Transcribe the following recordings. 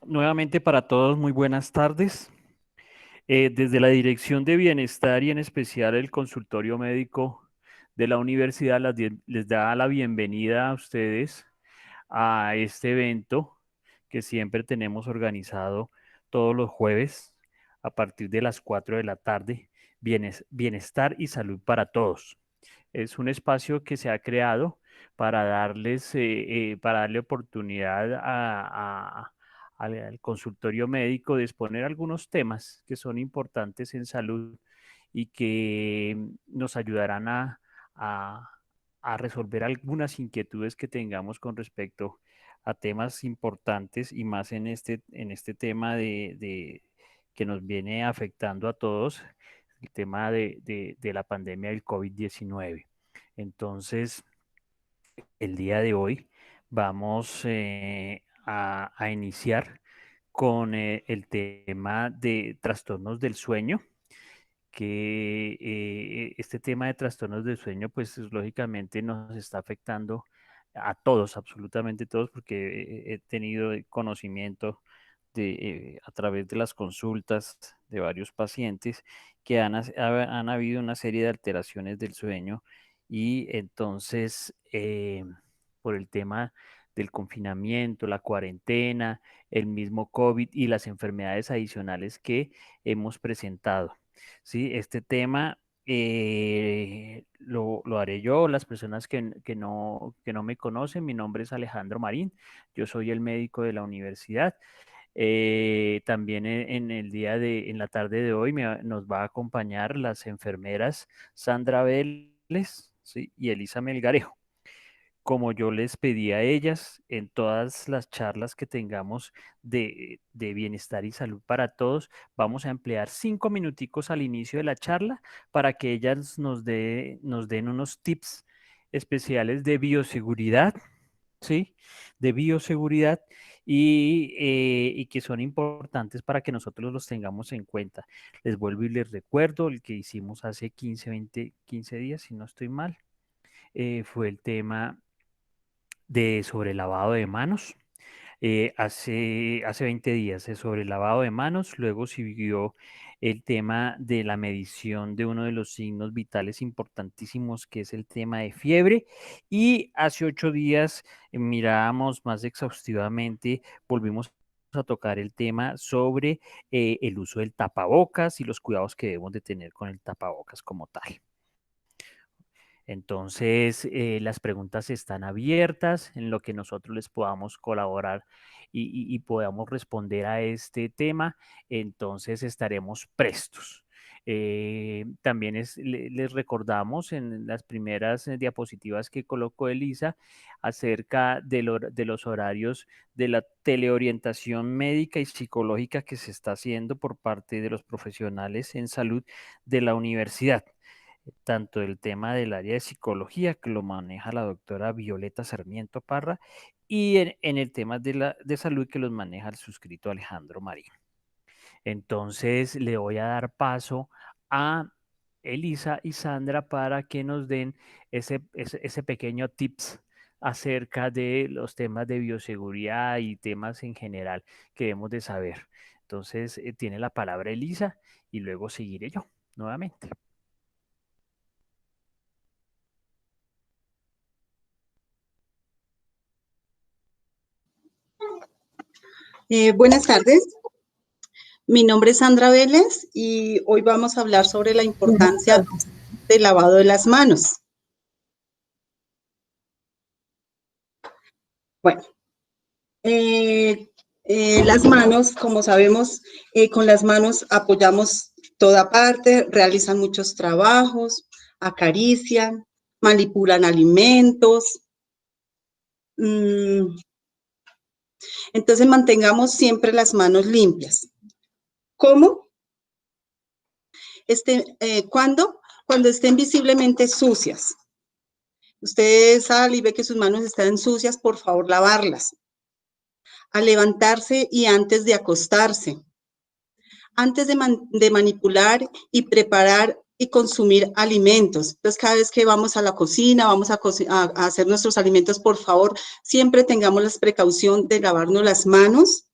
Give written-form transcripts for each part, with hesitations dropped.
Nuevamente para todos, muy buenas tardes. Desde la Dirección de Bienestar y en especial el consultorio médico de la universidad les da la bienvenida a ustedes a este evento que siempre tenemos organizado todos los jueves a partir de las 4 de la tarde, Bienestar y Salud para Todos. Es un espacio que se ha creado para para darle oportunidad al consultorio médico de exponer algunos temas que son importantes en salud y que nos ayudarán a- a resolver algunas inquietudes que tengamos con respecto a temas importantes y más en este tema que nos viene afectando a todos, el tema de la pandemia del COVID-19. Entonces, el día de hoy vamos a iniciar con el tema de trastornos del sueño, que este tema de trastornos del sueño, lógicamente nos está afectando a todos, absolutamente todos, porque he tenido conocimiento a través de las consultas de varios pacientes que han habido una serie de alteraciones del sueño y entonces por el tema del confinamiento, la cuarentena, el mismo COVID y las enfermedades adicionales que hemos presentado. ¿Sí? Este tema lo haré yo, las personas que no me conocen, mi nombre es Alejandro Marín, yo soy el médico de la universidad. También en la tarde de hoy nos va a acompañar las enfermeras Sandra Vélez, ¿sí? Y Elisa Melgarejo. Como yo les pedí a ellas en todas las charlas que tengamos de bienestar y salud para todos, vamos a emplear 5 minuticos al inicio de la charla para que ellas nos den unos tips especiales de bioseguridad, ¿sí? De bioseguridad y que son importantes para que nosotros los tengamos en cuenta. Les vuelvo y les recuerdo el que hicimos hace 15 días, si no estoy mal, fue el tema de sobre lavado de manos. Hace 20 días sobre el lavado de manos, luego siguió el tema de la medición de uno de los signos vitales importantísimos, que es el tema de fiebre, y hace 8 días mirábamos más exhaustivamente, volvimos a tocar el tema sobre el uso del tapabocas y los cuidados que debemos de tener con el tapabocas como tal. Entonces, las preguntas están abiertas en lo que nosotros les podamos colaborar y podamos responder a este tema. Entonces, estaremos prestos. También les recordamos en las primeras diapositivas que colocó Elisa acerca de los horarios de la teleorientación médica y psicológica que se está haciendo por parte de los profesionales en salud de la universidad, tanto el tema del área de psicología, que lo maneja la doctora Violeta Sarmiento Parra, y en el tema de salud, que los maneja el suscrito Alejandro Marín. Entonces, le voy a dar paso a Elisa y Sandra para que nos den ese pequeño tips acerca de los temas de bioseguridad y temas en general que debemos de saber. Entonces, tiene la palabra Elisa y luego seguiré yo nuevamente. Buenas tardes, mi nombre es Sandra Vélez y hoy vamos a hablar sobre la importancia del lavado de las manos. Bueno, las manos, como sabemos, con las manos apoyamos toda parte, realizan muchos trabajos, acarician, manipulan alimentos. Entonces mantengamos siempre las manos limpias. ¿Cómo? ¿Cuándo? Cuando estén visiblemente sucias. Usted sale y ve que sus manos están sucias, por favor, lavarlas. Al levantarse y antes de acostarse. Antes de manipular y preparar y consumir alimentos. Entonces, cada vez que vamos a la cocina, vamos a hacer nuestros alimentos, por favor, siempre tengamos la precaución de lavarnos las manos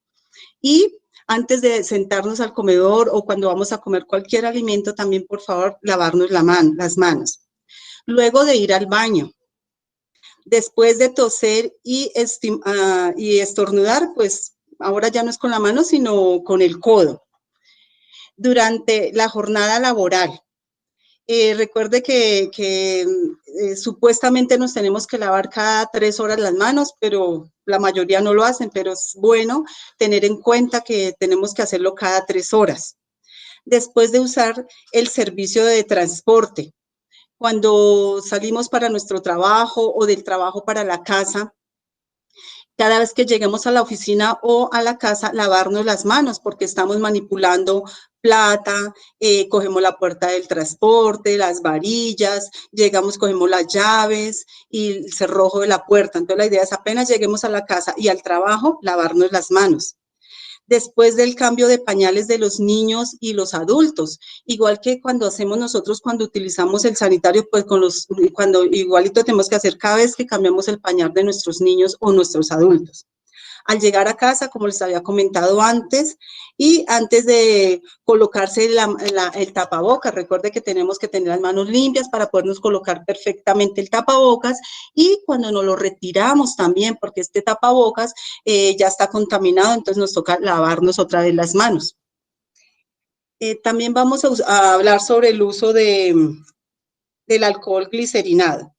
Y antes de sentarnos al comedor o cuando vamos a comer cualquier alimento, también por favor lavarnos las manos. Luego de ir al baño, después de toser y estornudar, pues ahora ya no es con la mano, sino con el codo. Durante la jornada laboral, recuerde que supuestamente nos tenemos que lavar cada 3 horas las manos, pero la mayoría no lo hacen, pero es bueno tener en cuenta que tenemos que hacerlo cada 3 horas. Después de usar el servicio de transporte, cuando salimos para nuestro trabajo o del trabajo para la casa, cada vez que lleguemos a la oficina o a la casa, lavarnos las manos porque estamos manipulando plata, cogemos la puerta del transporte, las varillas, llegamos, cogemos las llaves y el cerrojo de la puerta. Entonces la idea es apenas lleguemos a la casa y al trabajo, lavarnos las manos. Después del cambio de pañales de los niños y los adultos, igual que cuando hacemos nosotros, cuando utilizamos el sanitario, pues cuando igualito tenemos que hacer cada vez que cambiamos el pañal de nuestros niños o nuestros adultos. Al llegar a casa, como les había comentado antes, y antes de colocarse el tapabocas, recuerde que tenemos que tener las manos limpias para podernos colocar perfectamente el tapabocas, y cuando nos lo retiramos también, porque este tapabocas ya está contaminado, entonces nos toca lavarnos otra vez las manos. También vamos a hablar sobre el uso del alcohol glicerinado.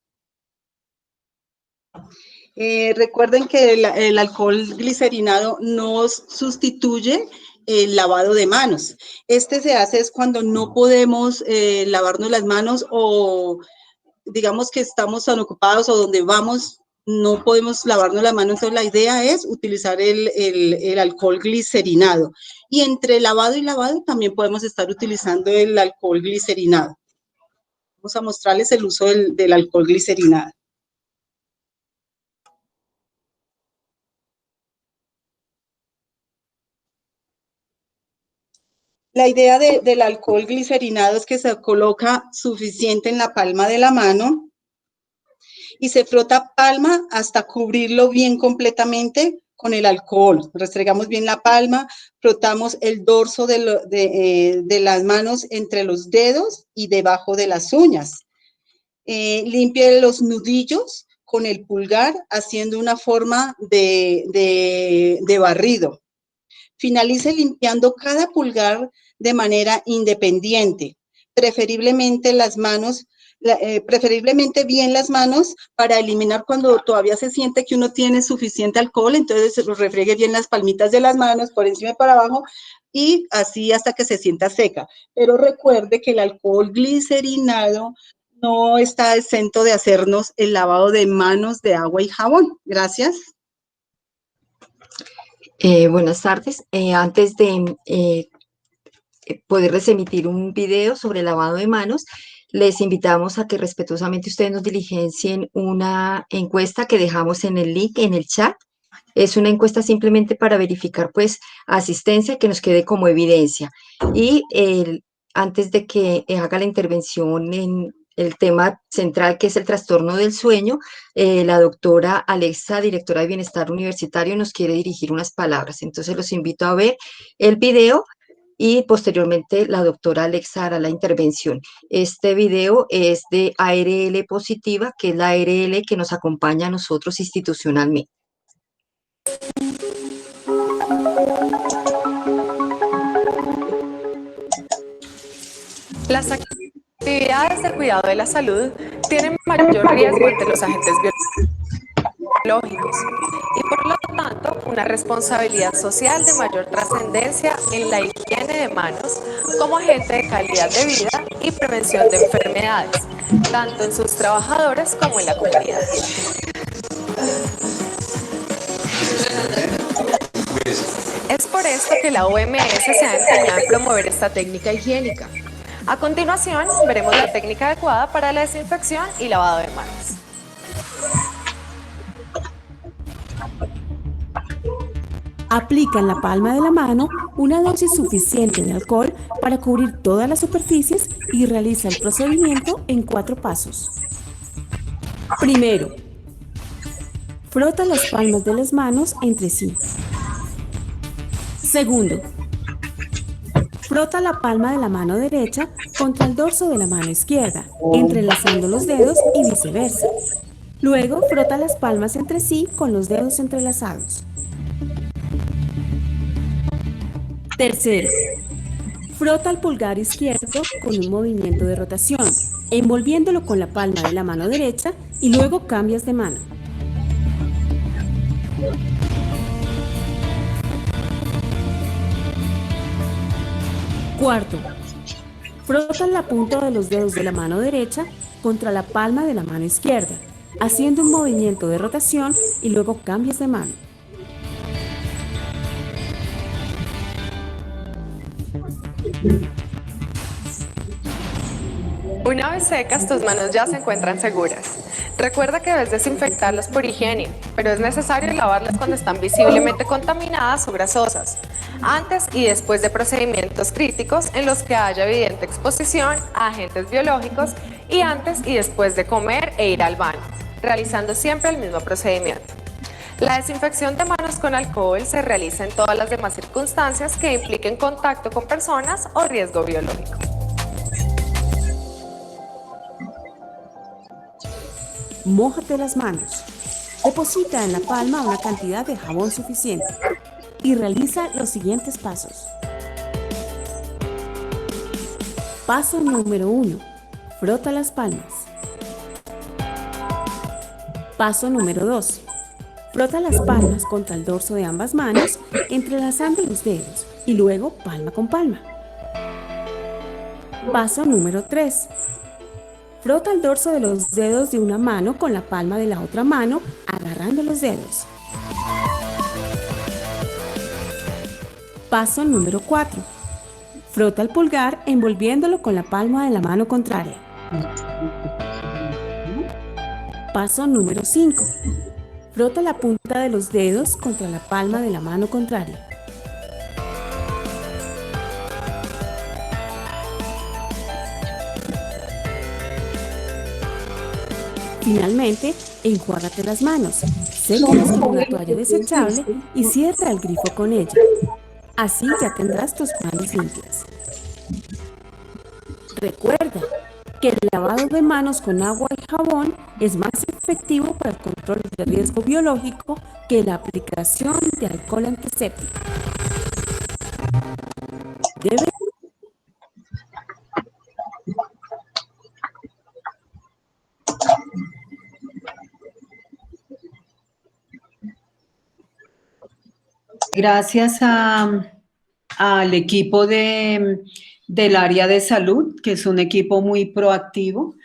Recuerden que el alcohol glicerinado no sustituye el lavado de manos. Este se hace es cuando no podemos lavarnos las manos o digamos que estamos tan ocupados o donde vamos no podemos lavarnos las manos. Entonces la idea es utilizar el alcohol glicerinado. Y entre lavado y lavado también podemos estar utilizando el alcohol glicerinado. Vamos a mostrarles el uso del alcohol glicerinado. La idea del alcohol glicerinado es que se coloca suficiente en la palma de la mano y se frota palma hasta cubrirlo bien completamente con el alcohol. Restregamos bien la palma, frotamos el dorso de las manos entre los dedos y debajo de las uñas. Limpie los nudillos con el pulgar haciendo una forma de barrido. Finalice limpiando cada pulgar de manera independiente, preferiblemente bien las manos para eliminar cuando todavía se siente que uno tiene suficiente alcohol, entonces se lo refriegue bien las palmitas de las manos por encima y para abajo y así hasta que se sienta seca. Pero recuerde que el alcohol glicerinado no está exento de hacernos el lavado de manos de agua y jabón. Gracias. Buenas tardes. Antes de poderles emitir un video sobre lavado de manos, les invitamos a que respetuosamente ustedes nos diligencien una encuesta que dejamos en el link, en el chat. Es una encuesta simplemente para verificar, pues, asistencia que nos quede como evidencia. Y antes de que haga la intervención en el tema central, que es el trastorno del sueño, la doctora Alexa, directora de Bienestar Universitario, nos quiere dirigir unas palabras. Entonces, los invito a ver el video y posteriormente la doctora Alexa hará la intervención. Este video es de ARL Positiva, que es la ARL que nos acompaña a nosotros institucionalmente. Las actividades de cuidado de la salud tienen mayor riesgo ante los agentes biológicos y por lo tanto una responsabilidad social de mayor trascendencia en la higiene de manos como agente de calidad de vida y prevención de enfermedades, tanto en sus trabajadores como en la comunidad. Es por esto que la OMS se ha empeñado en promover esta técnica higiénica. A continuación, veremos la técnica adecuada para la desinfección y lavado de manos. Aplica en la palma de la mano una dosis suficiente de alcohol para cubrir todas las superficies y realiza el procedimiento en 4 pasos. Primero, frota las palmas de las manos entre sí. Segundo, frota la palma de la mano derecha contra el dorso de la mano izquierda, entrelazando los dedos y viceversa. Luego, frota las palmas entre sí con los dedos entrelazados. Tercero, frota el pulgar izquierdo con un movimiento de rotación, envolviéndolo con la palma de la mano derecha y luego cambias de mano. Cuarto, frota la punta de los dedos de la mano derecha contra la palma de la mano izquierda, haciendo un movimiento de rotación y luego cambias de mano. Una vez secas, tus manos ya se encuentran seguras. Recuerda que debes desinfectarlas por higiene, pero es necesario lavarlas cuando están visiblemente contaminadas o grasosas, antes y después de procedimientos críticos en los que haya evidente exposición a agentes biológicos y antes y después de comer e ir al baño, realizando siempre el mismo procedimiento. La desinfección de manos con alcohol se realiza en todas las demás circunstancias que impliquen contacto con personas o riesgo biológico. Mójate las manos. Deposita en la palma una cantidad de jabón suficiente y realiza los siguientes pasos. Paso número 1. Frota las palmas. Paso número 2. Frota las palmas contra el dorso de ambas manos, entrelazando los dedos y luego palma con palma. Paso número 3. Frota el dorso de los dedos de una mano con la palma de la otra mano, agarrando los dedos. Paso número 4. Frota el pulgar envolviéndolo con la palma de la mano contraria. Paso número 5. Frota la punta de los dedos contra la palma de la mano contraria. Finalmente, enjuágate las manos, sécalas con una toalla desechable y cierra el grifo con ella. Así ya tendrás tus manos limpias. Recuerda que el lavado de manos con agua y jabón es más efectivo para el control de riesgo biológico que la aplicación de alcohol antiséptico. Debe Gracias al equipo del área de salud, que es un equipo muy proactivo,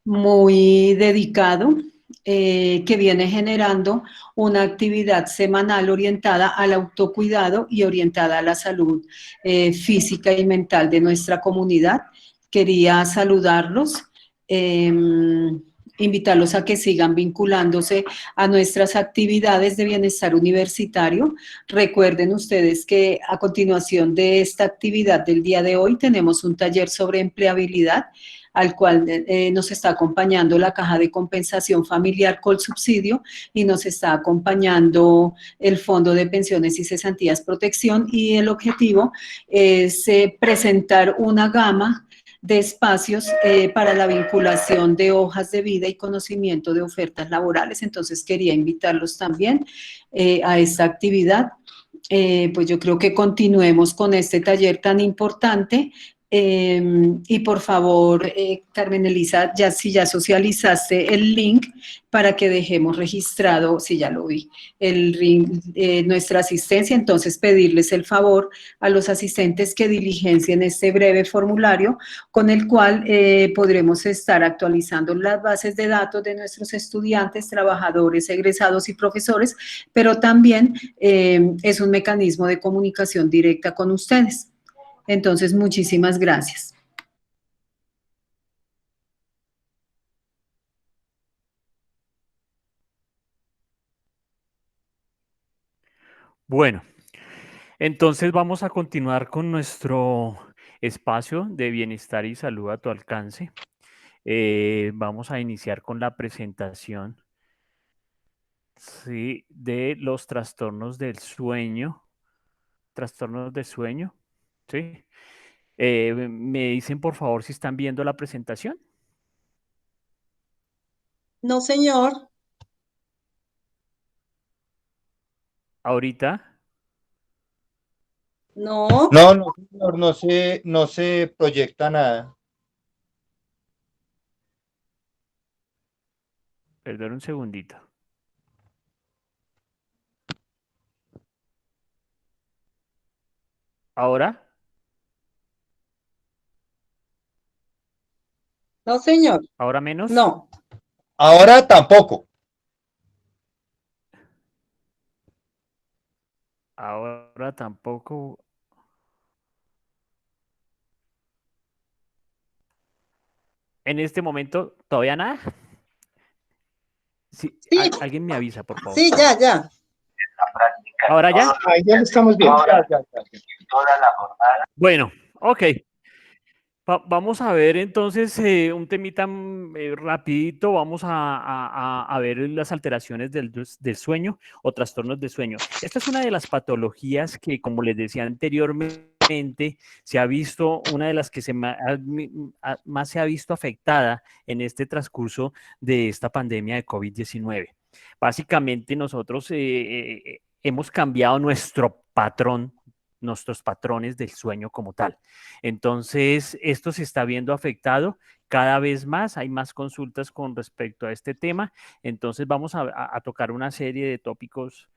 muy dedicado, que viene generando una actividad semanal orientada al autocuidado y orientada a la salud física y mental de nuestra comunidad. Quería saludarlos, invitarlos a que sigan vinculándose a nuestras actividades de bienestar universitario. Recuerden ustedes que a continuación de esta actividad del día de hoy tenemos un taller sobre empleabilidad, al cual nos está acompañando la Caja de Compensación Familiar Colsubsidio y nos está acompañando el Fondo de Pensiones y Cesantías Protección, y el objetivo es presentar una gama de espacios para la vinculación de hojas de vida y conocimiento de ofertas laborales. Entonces quería invitarlos también a esta actividad. Pues yo creo que continuemos con este taller tan importante. Y por favor, Carmen Elisa, si ya socializaste el link para que dejemos registrado, si ya lo vi, el link, nuestra asistencia, entonces pedirles el favor a los asistentes que diligencien este breve formulario con el cual podremos estar actualizando las bases de datos de nuestros estudiantes, trabajadores, egresados y profesores, pero también es un mecanismo de comunicación directa con ustedes. Entonces, muchísimas gracias. Bueno, entonces vamos a continuar con nuestro espacio de bienestar y salud a tu alcance. Vamos a iniciar con la presentación, sí, de los trastornos del sueño, trastornos de sueño, ¿sí? ¿Me dicen por favor si están viendo la presentación? No, señor. Ahorita, No. No, no, señor, no se proyecta nada. perdón un segundito. Ahora, No, señor. ahora menos, No. Ahora tampoco. ahora tampoco. En este momento, ¿todavía nada? Sí, Sí, alguien me avisa, por favor. sí, ya. ¿Ahora ya? Ahí ya lo estamos viendo. Ya. Bueno, ok. Vamos a ver entonces un temita rapidito. Vamos a ver las alteraciones del sueño o trastornos de sueño. Esta es una de las patologías que, como les decía anteriormente, se ha visto, una de las que más se ha visto afectada en este transcurso de esta pandemia de COVID-19. Básicamente nosotros hemos cambiado nuestros patrones del sueño como tal. Entonces, esto se está viendo afectado cada vez más, hay más consultas con respecto a este tema, entonces vamos a tocar una serie de tópicos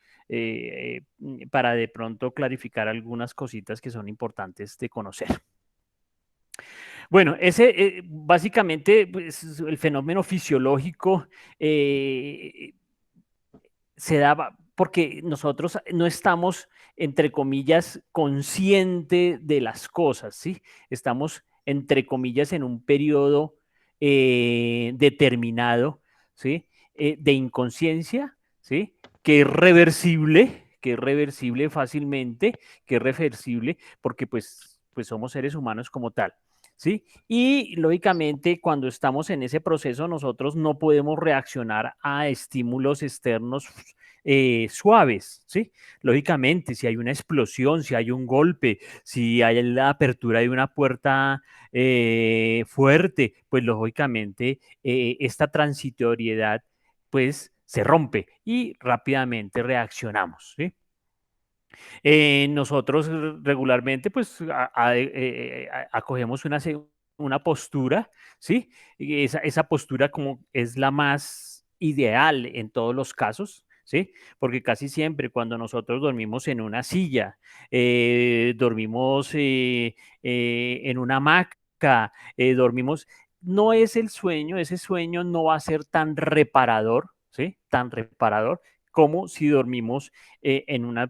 para de pronto clarificar algunas cositas que son importantes de conocer. Bueno, ese básicamente pues, el fenómeno fisiológico se da porque nosotros no estamos, entre comillas, consciente de las cosas, ¿sí? Estamos, entre comillas, en un periodo determinado, ¿sí? De inconsciencia, ¿sí? Que es reversible fácilmente, que es reversible porque pues somos seres humanos como tal. ¿Sí? Y lógicamente cuando estamos en ese proceso nosotros no podemos reaccionar a estímulos externos suaves, ¿sí? Lógicamente, si hay una explosión, si hay un golpe, si hay la apertura de una puerta fuerte, pues lógicamente esta transitoriedad pues se rompe y rápidamente reaccionamos, ¿sí? Nosotros regularmente pues acogemos una postura, ¿sí? Y esa postura como es la más ideal en todos los casos, ¿sí? Porque casi siempre cuando nosotros dormimos en una silla, dormimos en una hamaca, dormimos, no es el sueño, ese sueño no va a ser tan reparador, ¿sí? Tan reparador como si dormimos en una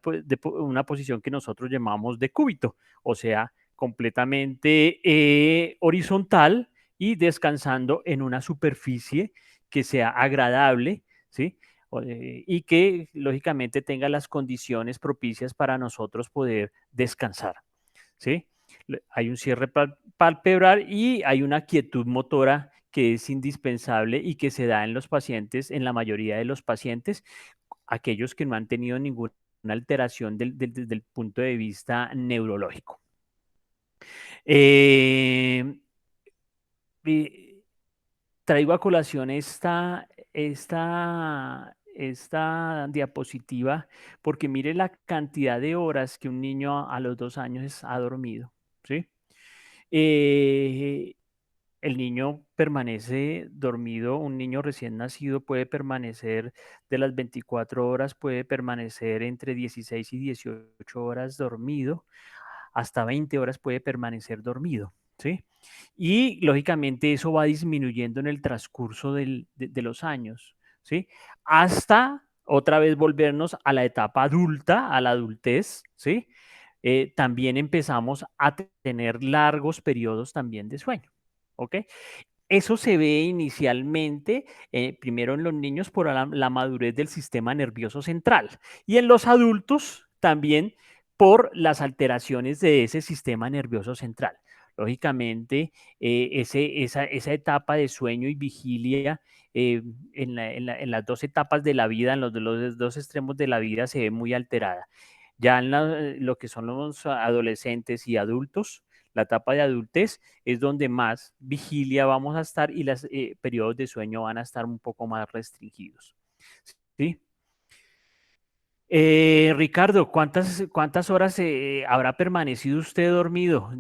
posición que nosotros llamamos de cúbito, o sea, completamente horizontal y descansando en una superficie que sea agradable, ¿sí? Y que lógicamente tenga las condiciones propicias para nosotros poder descansar, ¿sí? Hay un cierre palpebral y hay una quietud motora que es indispensable y que se da en los pacientes, en la mayoría de los pacientes, aquellos que no han tenido ninguna alteración desde el punto de vista neurológico. Traigo a colación esta diapositiva porque mire la cantidad de horas que un niño a los 2 años ha dormido, ¿sí? El niño permanece dormido, un niño recién nacido puede permanecer de las 24 horas, puede permanecer entre 16 y 18 horas dormido, hasta 20 horas puede permanecer dormido, ¿sí? Y lógicamente eso va disminuyendo en el transcurso de los años, ¿sí? Hasta otra vez volvernos a la etapa adulta, a la adultez, ¿sí? También empezamos a tener largos periodos también de sueño. ¿Ok? Eso se ve inicialmente, primero en los niños por la madurez del sistema nervioso central y en los adultos también por las alteraciones de ese sistema nervioso central. Lógicamente, esa etapa de sueño y vigilia en las dos etapas de la vida, en los dos extremos de la vida, se ve muy alterada. Ya en lo que son los adolescentes y adultos, la etapa de adultez es donde más vigilia vamos a estar y los periodos de sueño van a estar un poco más restringidos. ¿Sí? Ricardo, ¿cuántas horas habrá permanecido usted dormido?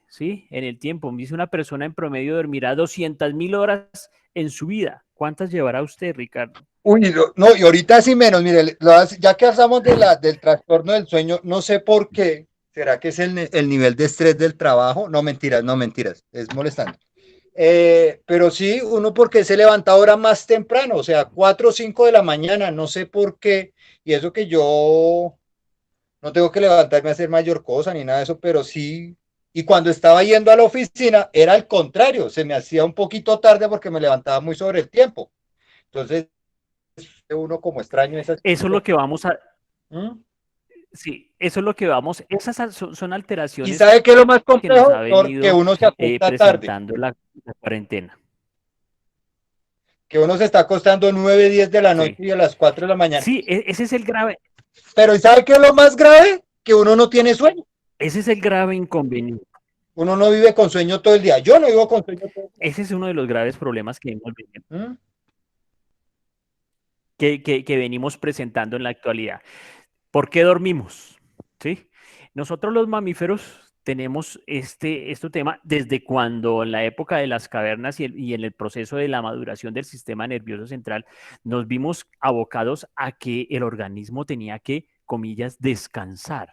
¿Sí? En el tiempo. Dice una persona en promedio dormirá 200.000 horas en su vida. ¿Cuántas llevará usted, Ricardo? Uy, no, y ahorita sí menos, mire, ya que hablamos del trastorno del sueño, no sé por qué, ¿será que es el nivel de estrés del trabajo? No, mentiras, no, mentiras, es molestando. Pero sí, uno porque se levanta ahora más temprano, o sea, 4 o 5 de la mañana, no sé por qué, y eso que yo no tengo que levantarme a hacer mayor cosa ni nada de eso, pero sí, y cuando estaba yendo a la oficina era al contrario, se me hacía un poquito tarde porque me levantaba muy sobre el tiempo. Entonces, uno como extraño esas Eso es lo cosas. que vamos a, ¿Mm? sí, eso es lo que vamos, esas son ¿Y alteraciones sabe qué es lo más que nos ha complejo? Que venido uno se acuesta tarde, presentando la cuarentena. que uno se está acostando 9, 10 de la noche Sí, y a las 4 de la mañana. sí, ese es el grave, Pero ¿y sabe qué es lo más grave? Que uno no tiene sueño. ese es el grave inconveniente. Uno no vive con sueño todo el día. Yo no vivo con sueño todo el día. Ese es uno de los graves problemas ¿Mm? que venimos presentando en la actualidad. ¿Por qué dormimos? ¿Sí? Nosotros los mamíferos tenemos este tema desde cuando en la época de las cavernas y en el proceso de la maduración del sistema nervioso central nos vimos abocados a que el organismo tenía que, comillas, descansar.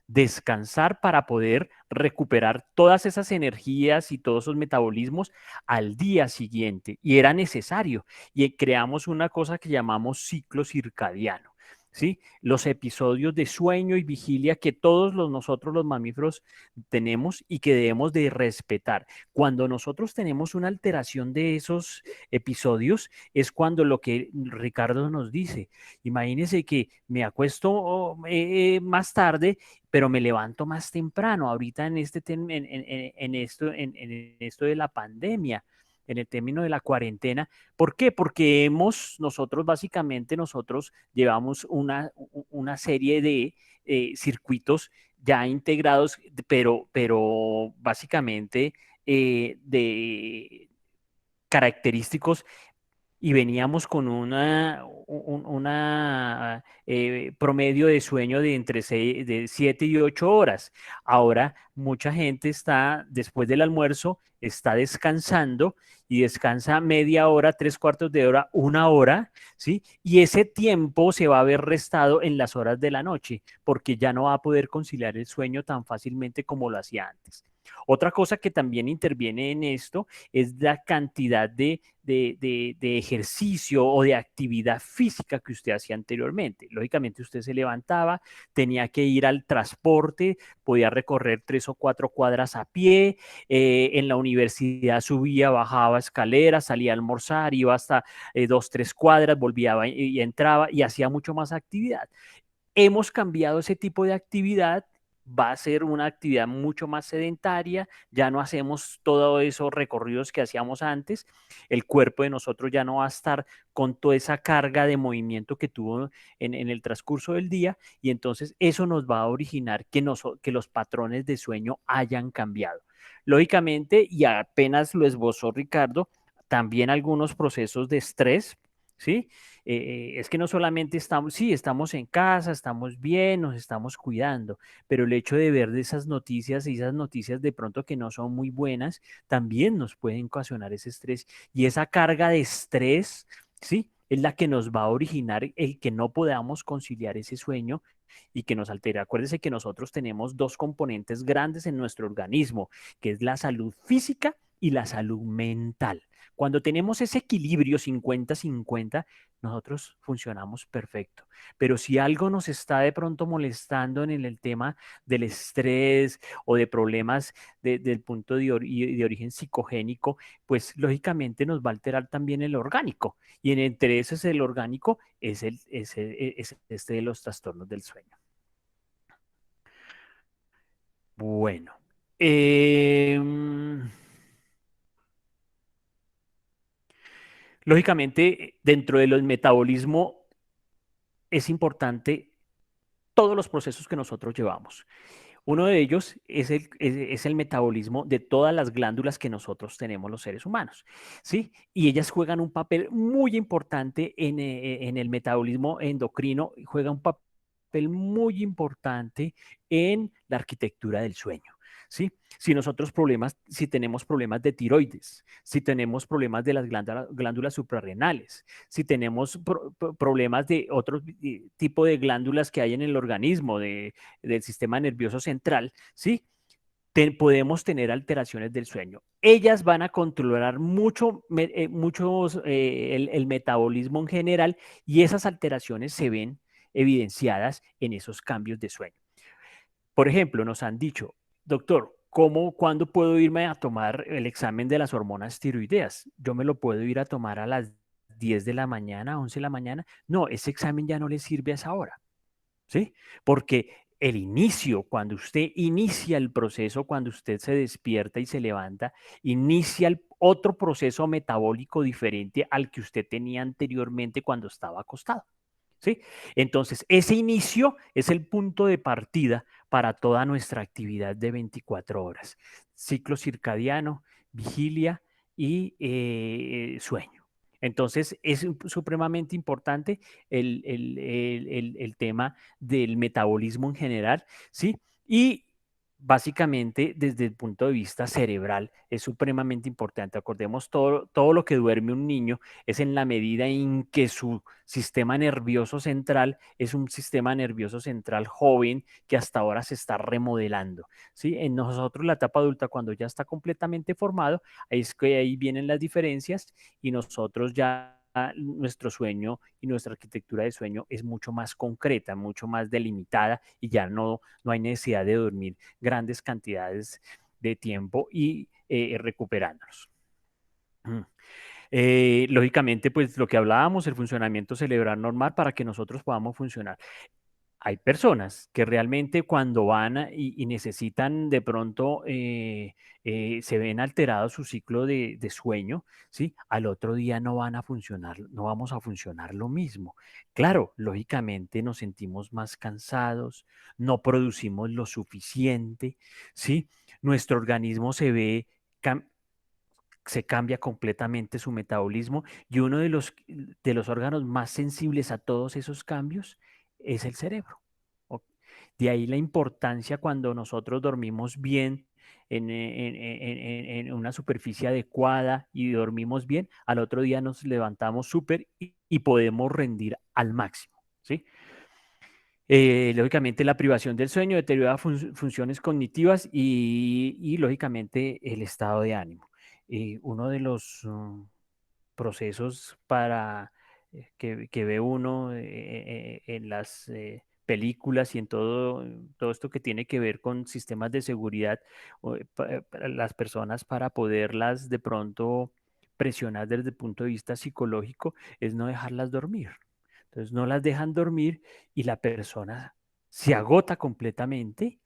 Descansar para poder recuperar todas esas energías y todos esos metabolismos al día siguiente. Y era necesario. Y creamos una cosa que llamamos ciclo circadiano. ¿Sí? Los episodios de sueño y vigilia que todos nosotros los mamíferos tenemos y que debemos de respetar. Cuando nosotros tenemos una alteración de esos episodios es cuando lo que Ricardo nos dice, imagínese que me acuesto más tarde, pero me levanto más temprano, ahorita en esto de la pandemia, en el término de la cuarentena. ¿Por qué? Porque nosotros llevamos una serie de circuitos ya integrados, pero básicamente de característicos y veníamos con una promedio de sueño de entre 7 y 8 horas. Ahora mucha gente está, después del almuerzo, está descansando y descansa media hora, tres cuartos de hora, una hora, ¿sí? Y ese tiempo se va a ver restado en las horas de la noche, porque ya no va a poder conciliar el sueño tan fácilmente como lo hacía antes. Otra cosa que también interviene en esto es la cantidad de ejercicio o de actividad física que usted hacía anteriormente. Lógicamente usted se levantaba, tenía que ir al transporte, podía recorrer 3 o 4 cuadras a pie, en la universidad subía, bajaba escaleras, salía a almorzar, iba hasta 2, 3 cuadras, volvía y entraba y hacía mucho más actividad. Hemos cambiado ese tipo de actividad, va a ser una actividad mucho más sedentaria, ya no hacemos todos esos recorridos que hacíamos antes, el cuerpo de nosotros ya no va a estar con toda esa carga de movimiento que tuvo en el transcurso del día y entonces eso nos va a originar que los patrones de sueño hayan cambiado. Lógicamente, y apenas lo esbozó Ricardo, también algunos procesos de estrés, ¿sí? Es que no solamente estamos, sí, estamos en casa, estamos bien, nos estamos cuidando, pero el hecho de ver de esas noticias y esas noticias de pronto que no son muy buenas, también nos pueden ocasionar ese estrés y esa carga de estrés, ¿sí? Es la que nos va a originar el que no podamos conciliar ese sueño y que nos altere. Acuérdese que nosotros tenemos dos componentes grandes en nuestro organismo, que es la salud física y la salud mental. Cuando tenemos ese equilibrio 50-50, nosotros funcionamos perfecto. Pero si algo nos está de pronto molestando en el tema del estrés o de problemas del punto de origen psicogénico, pues lógicamente nos va a alterar también el orgánico. Y entre ese es el orgánico, es este de los trastornos del sueño. Bueno. Lógicamente, dentro de los metabolismo es importante todos los procesos que nosotros llevamos. Uno de ellos es el metabolismo de todas las glándulas que nosotros tenemos los seres humanos, ¿sí? Y ellas juegan un papel muy importante en el metabolismo endocrino, juegan un papel muy importante en la arquitectura del sueño, ¿sí? Si tenemos problemas de tiroides, si tenemos problemas de las glándulas suprarrenales, si tenemos problemas de otro tipo de glándulas que hay en el organismo, del sistema nervioso central, ¿sí? Podemos tener alteraciones del sueño. Ellas van a controlar el metabolismo en general y esas alteraciones se ven evidenciadas en esos cambios de sueño. Por ejemplo, nos han dicho, doctor, ¿cuándo puedo irme a tomar el examen de las hormonas tiroideas? Yo me lo puedo ir a tomar a las 10 de la mañana, 11 de la mañana. No, ese examen ya no le sirve a esa hora, ¿sí? Porque el inicio, cuando usted inicia el proceso, cuando usted se despierta y se levanta, inicia otro proceso metabólico diferente al que usted tenía anteriormente cuando estaba acostado, ¿sí? Entonces, ese inicio es el punto de partida para toda nuestra actividad de 24 horas. Ciclo circadiano, vigilia y sueño. Entonces, es supremamente importante el tema del metabolismo en general, ¿sí? Y básicamente, desde el punto de vista cerebral, es supremamente importante. Acordemos, todo lo que duerme un niño es en la medida en que su sistema nervioso central es un sistema nervioso central joven que hasta ahora se está remodelando, ¿sí? En nosotros, la etapa adulta, cuando ya está completamente formado, es que ahí vienen las diferencias y nosotros ya nuestro sueño y nuestra arquitectura de sueño es mucho más concreta, mucho más delimitada y ya no hay necesidad de dormir grandes cantidades de tiempo y recuperándonos. Lógicamente, pues lo que hablábamos, el funcionamiento cerebral normal para que nosotros podamos funcionar. Hay personas que realmente cuando van y necesitan de pronto, se ven alterados su ciclo de sueño, ¿sí? Al otro día no van a funcionar, no vamos a funcionar lo mismo. Claro, lógicamente nos sentimos más cansados, no producimos lo suficiente, ¿sí? Nuestro organismo se cambia completamente su metabolismo y uno de los órganos más sensibles a todos esos cambios es el cerebro. De ahí la importancia cuando nosotros dormimos bien en una superficie adecuada y dormimos bien, al otro día nos levantamos súper y podemos rendir al máximo, ¿sí? Lógicamente la privación del sueño deteriora funciones cognitivas y lógicamente el estado de ánimo. Uno de los procesos que ve uno en las películas y en todo esto que tiene que ver con sistemas de seguridad, para las personas para poderlas de pronto presionar desde el punto de vista psicológico, es no dejarlas dormir. Entonces no las dejan dormir y la persona se agota completamente,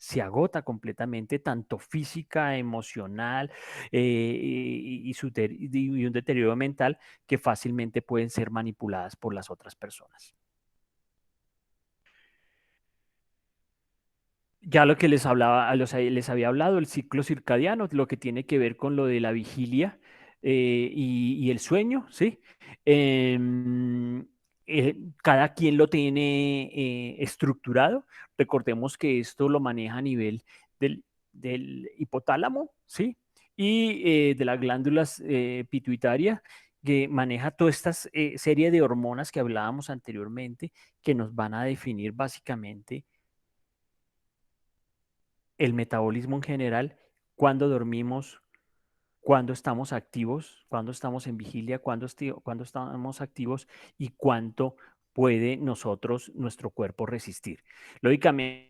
tanto física, emocional y un deterioro mental que fácilmente pueden ser manipuladas por las otras personas. Ya lo que les había hablado, el ciclo circadiano, lo que tiene que ver con lo de la vigilia y el sueño, ¿sí? Em, Cada quien lo tiene estructurado. Recordemos que esto lo maneja a nivel del hipotálamo, ¿sí? Y de las glándulas pituitarias, que maneja toda esta serie de hormonas que hablábamos anteriormente, que nos van a definir básicamente el metabolismo en general, cuándo dormimos, cuándo estamos activos, cuándo estamos en vigilia, cuándo estamos activos y cuánto puede nuestro cuerpo resistir. Lógicamente,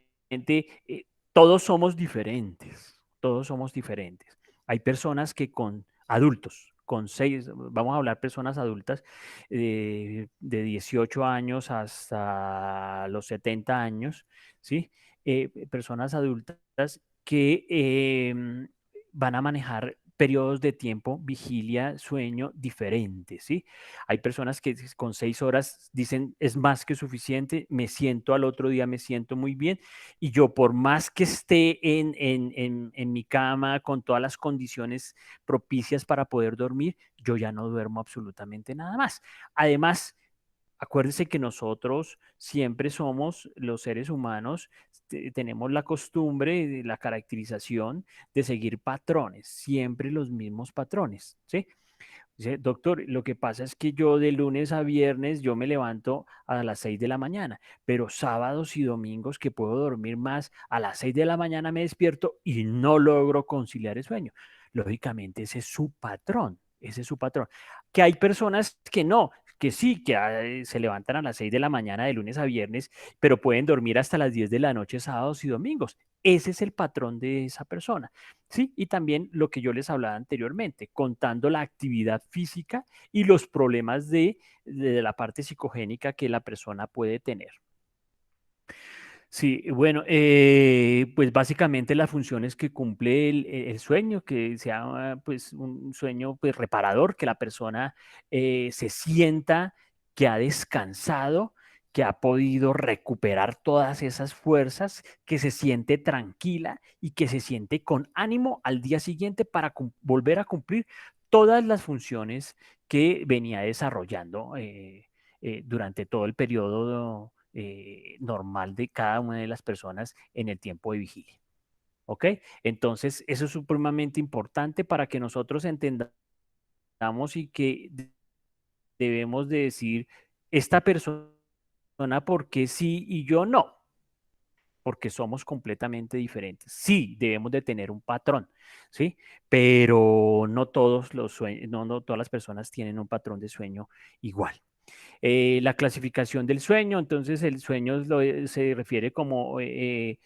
todos somos diferentes, todos somos diferentes. Hay personas que con adultos, vamos a hablar personas adultas de 18 años hasta los 70 años, ¿sí? Personas adultas que van a manejar periodos de tiempo, vigilia, sueño diferentes, ¿sí? Hay personas que con 6 horas dicen es más que suficiente, me siento al otro día, me siento muy bien, y yo por más que esté en mi cama con todas las condiciones propicias para poder dormir, yo ya no duermo absolutamente nada más. Además, acuérdense que nosotros siempre somos los seres humanos, tenemos la costumbre, la caracterización de seguir patrones, siempre los mismos patrones, ¿sí? Dice, doctor, lo que pasa es que yo de lunes a viernes yo me levanto a las 6 de la mañana, pero sábados y domingos que puedo dormir más, a las 6 de la mañana me despierto y no logro conciliar el sueño. Lógicamente ese es su patrón, ese es su patrón. Que hay personas que no, que sí, que se levantan a las 6 de la mañana de lunes a viernes, pero pueden dormir hasta las 10 de la noche sábados y domingos. Ese es el patrón de esa persona. ¿Sí? Y también lo que yo les hablaba anteriormente, contando la actividad física y los problemas de la parte psicogénica que la persona puede tener. Sí, bueno, pues básicamente las funciones que cumple el sueño, que sea pues un sueño pues reparador, que la persona se sienta que ha descansado, que ha podido recuperar todas esas fuerzas, que se siente tranquila y que se siente con ánimo al día siguiente para volver a cumplir todas las funciones que venía desarrollando durante todo el periodo normal de cada una de las personas en el tiempo de vigilia. ¿Ok? Entonces, eso es supremamente importante para que nosotros entendamos y que debemos de decir, esta persona, ¿por qué sí y yo no? Porque somos completamente diferentes. Sí, debemos de tener un patrón, ¿sí? Pero no todos los sueños, no todas las personas tienen un patrón de sueño igual. La clasificación del sueño, entonces el sueño se refiere como de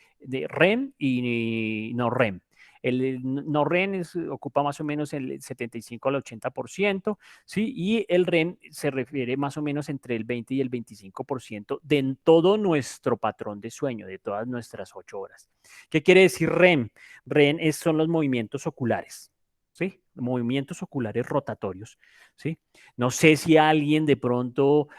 REM y no REM. El no REM ocupa más o menos el 75 al 80%, ¿sí? Y el REM se refiere más o menos entre el 20 y el 25% de todo nuestro patrón de sueño, de todas nuestras 8 horas. ¿Qué quiere decir REM? REM son los movimientos oculares, ¿sí? Movimientos oculares rotatorios, ¿sí? No sé si alguien de pronto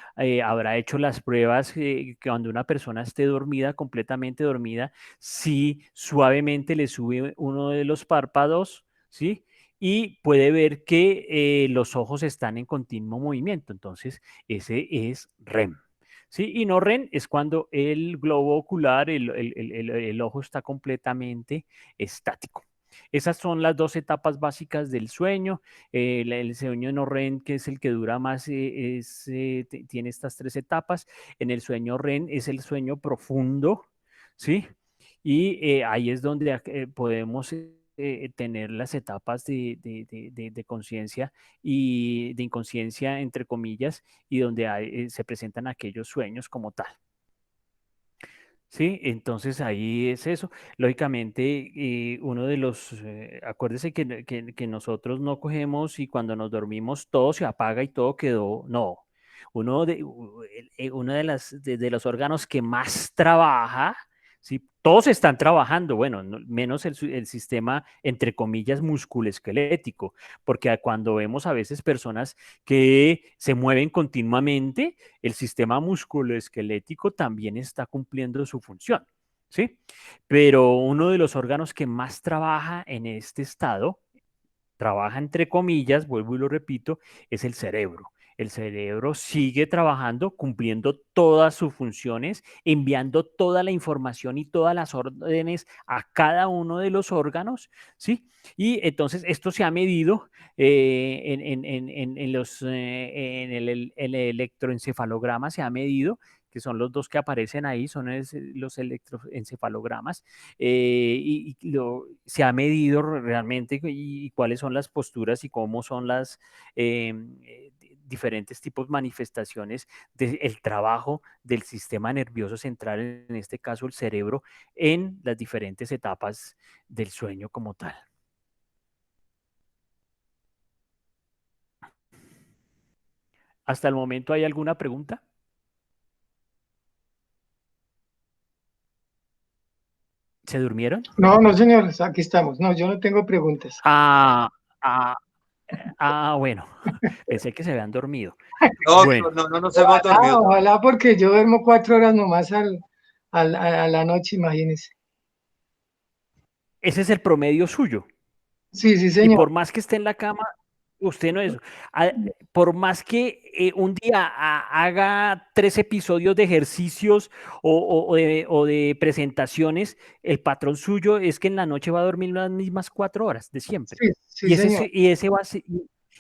habrá hecho las pruebas que cuando una persona esté dormida, completamente dormida, si suavemente le sube uno de los párpados, ¿sí? Y puede ver que los ojos están en continuo movimiento. Entonces, ese es REM. ¿Sí? Y no REM es cuando el globo ocular, el ojo está completamente estático. Esas son las dos etapas básicas del sueño. El sueño no REM, que es el que dura más, tiene estas 3 etapas. En el sueño REM es el sueño profundo, ¿sí? Y ahí es donde podemos tener las etapas de conciencia y de inconsciencia, entre comillas, y donde se presentan aquellos sueños como tal. Sí, entonces ahí es eso. Lógicamente, uno de los, acuérdese que nosotros no cogemos y cuando nos dormimos todo se apaga y todo quedó, no. Uno de los órganos que más trabaja, ¿sí? Todos están trabajando, bueno, menos el sistema, entre comillas, musculoesquelético, porque cuando vemos a veces personas que se mueven continuamente, el sistema musculoesquelético también está cumpliendo su función, ¿sí? Pero uno de los órganos que más trabaja en este estado, trabaja entre comillas, vuelvo y lo repito, es el cerebro. El cerebro sigue trabajando, cumpliendo todas sus funciones, enviando toda la información y todas las órdenes a cada uno de los órganos, ¿sí? Y entonces esto se ha medido en el electroencefalograma, se ha medido, que son los dos que aparecen ahí, son los electroencefalogramas, se ha medido realmente y cuáles son las posturas y cómo son las diferentes tipos de manifestaciones del trabajo del sistema nervioso central, en este caso el cerebro, en las diferentes etapas del sueño como tal. ¿Hasta el momento hay alguna pregunta? ¿Se durmieron? No, no, señores, aquí estamos. No, yo no tengo preguntas. Ah, Bueno, pensé que se habían dormido. No, Bueno, no nos hemos dormido. Ojalá, porque yo duermo 4 horas nomás a la noche, imagínese. ese es el promedio suyo. Sí, sí, Y señor. por más que esté en la cama, usted no es. Por más que un día haga 3 episodios de ejercicios o de presentaciones, el patrón suyo es que en la noche va a dormir las mismas 4 horas de siempre. Sí, sí, Y ese, señor.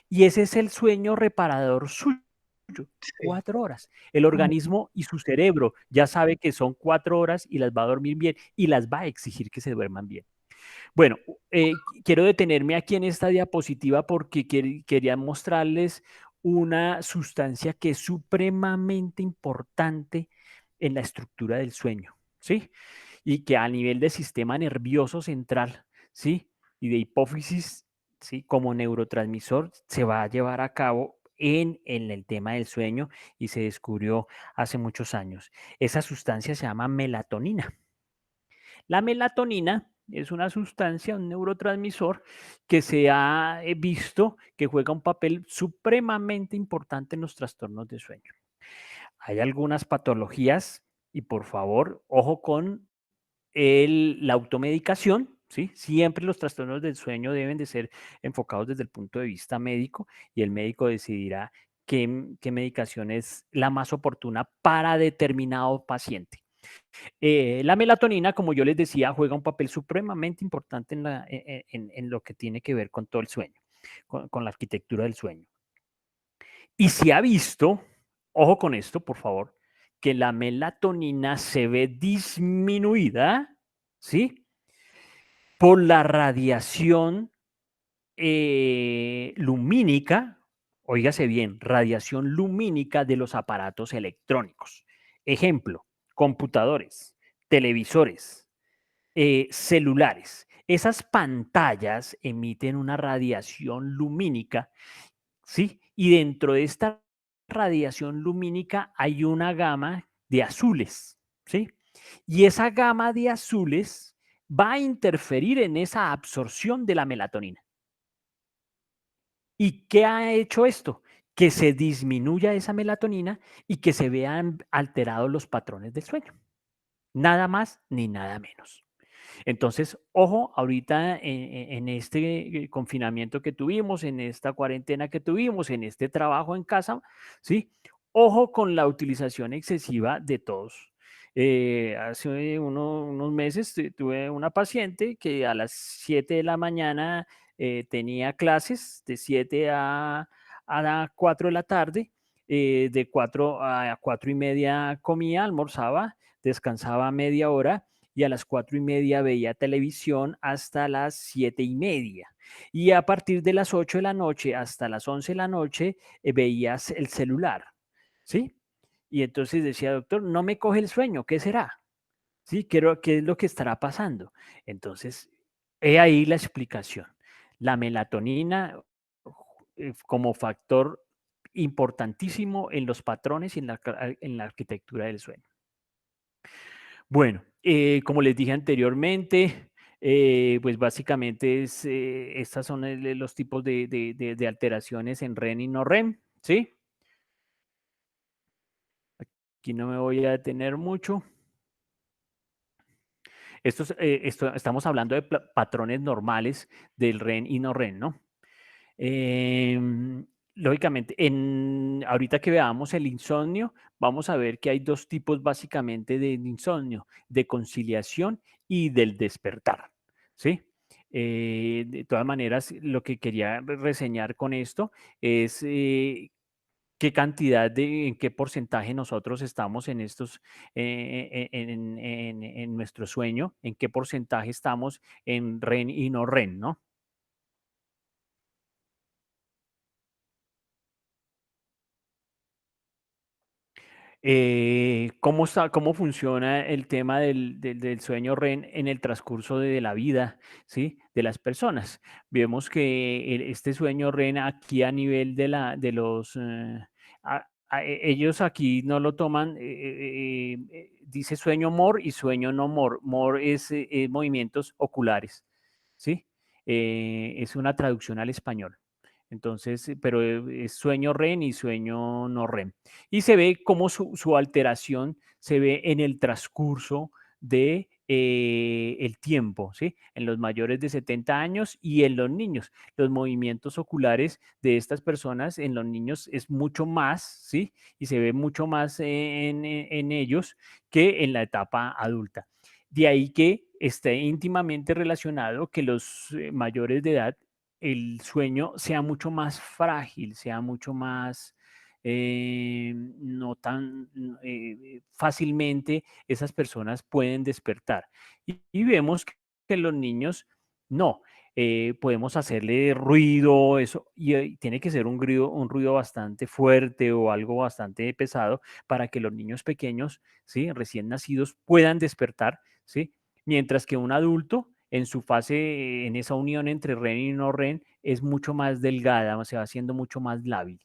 y ese es el sueño reparador suyo. 4 horas. El organismo y su cerebro ya sabe que son 4 horas y las va a dormir bien y las va a exigir que se duerman bien. Bueno, quiero detenerme aquí en esta diapositiva porque quería mostrarles una sustancia que es supremamente importante en la estructura del sueño, ¿sí? Y que a nivel de sistema nervioso central, ¿sí? Y de hipófisis, ¿sí? Como neurotransmisor se va a llevar a cabo en el tema del sueño y se descubrió hace muchos años. Esa sustancia se llama melatonina. La melatonina es una sustancia, un neurotransmisor que se ha visto que juega un papel supremamente importante en los trastornos de sueño. Hay algunas patologías y por favor, ojo con la automedicación, ¿sí? Siempre los trastornos del sueño deben de ser enfocados desde el punto de vista médico y el médico decidirá qué medicación es la más oportuna para determinado paciente. La melatonina, como yo les decía, juega un papel supremamente importante en lo que tiene que ver con todo el sueño, con la arquitectura del sueño. Y se ha visto, ojo con esto, por favor, que la melatonina se ve disminuida, ¿sí? Por la radiación lumínica, óigase bien, radiación lumínica de los aparatos electrónicos. Ejemplo, computadores, televisores, celulares. Esas pantallas emiten una radiación lumínica, ¿sí? Y dentro de esta radiación lumínica hay una gama de azules, ¿sí? Y esa gama de azules va a interferir en esa absorción de la melatonina. ¿Y qué ha hecho esto? Que se disminuya esa melatonina y que se vean alterados los patrones del sueño. Nada más ni nada menos. Entonces, ojo, ahorita en este confinamiento que tuvimos, en esta cuarentena que tuvimos, en este trabajo en casa, ¿sí? Ojo con la utilización excesiva de todos. Hace unos meses tuve una paciente que a las 7 de la mañana tenía clases de 7 a 4 de la tarde, de 4 a 4 y media comía, almorzaba, descansaba media hora y a las 4:30 veía televisión hasta las 7:30. Y a partir de las 8 de la noche hasta las 11 de la noche veías el celular, ¿sí? Y entonces decía, doctor, no me coge el sueño, ¿qué será? ¿Sí? ¿Qué es lo que estará pasando? Entonces, he ahí la explicación. La melatonina como factor importantísimo en los patrones y en la arquitectura del sueño. Bueno, como les dije anteriormente, pues básicamente estas son los tipos de alteraciones en REM y no REM, ¿sí? Aquí no me voy a detener mucho. Estamos hablando de patrones normales del REM y no REM, ¿no? Lógicamente, ahorita que veamos el insomnio, vamos a ver que hay 2 tipos básicamente de insomnio, de conciliación y del despertar, ¿sí? De todas maneras, lo que quería reseñar con esto es qué cantidad en qué porcentaje nosotros estamos en estos, en nuestro sueño, en qué porcentaje estamos en REM y no REM, ¿no? ¿Cómo funciona el tema del sueño REM en el transcurso de la vida, ¿sí? De las personas? Vemos que este sueño REM aquí a nivel de los... ellos aquí no lo toman, dice sueño MOR y sueño no MOR. MOR es movimientos oculares, ¿sí? es una traducción al español. Entonces, pero es sueño REM y sueño no REM. Y se ve cómo su alteración se ve en el transcurso de el tiempo, ¿sí? En los mayores de 70 años y en los niños. Los movimientos oculares de estas personas en los niños es mucho más, ¿sí? Y se ve mucho más en ellos que en la etapa adulta. De ahí que esté íntimamente relacionado que los mayores de edad el sueño sea mucho más frágil, sea mucho más, no tan fácilmente esas personas pueden despertar. Y vemos que los niños no, podemos hacerle ruido, eso, y tiene que ser un ruido bastante fuerte o algo bastante pesado para que los niños pequeños, ¿sí? Recién nacidos puedan despertar, ¿sí? Mientras que un adulto en su fase, en esa unión entre REM y no REM, es mucho más delgada, se va haciendo mucho más lábil.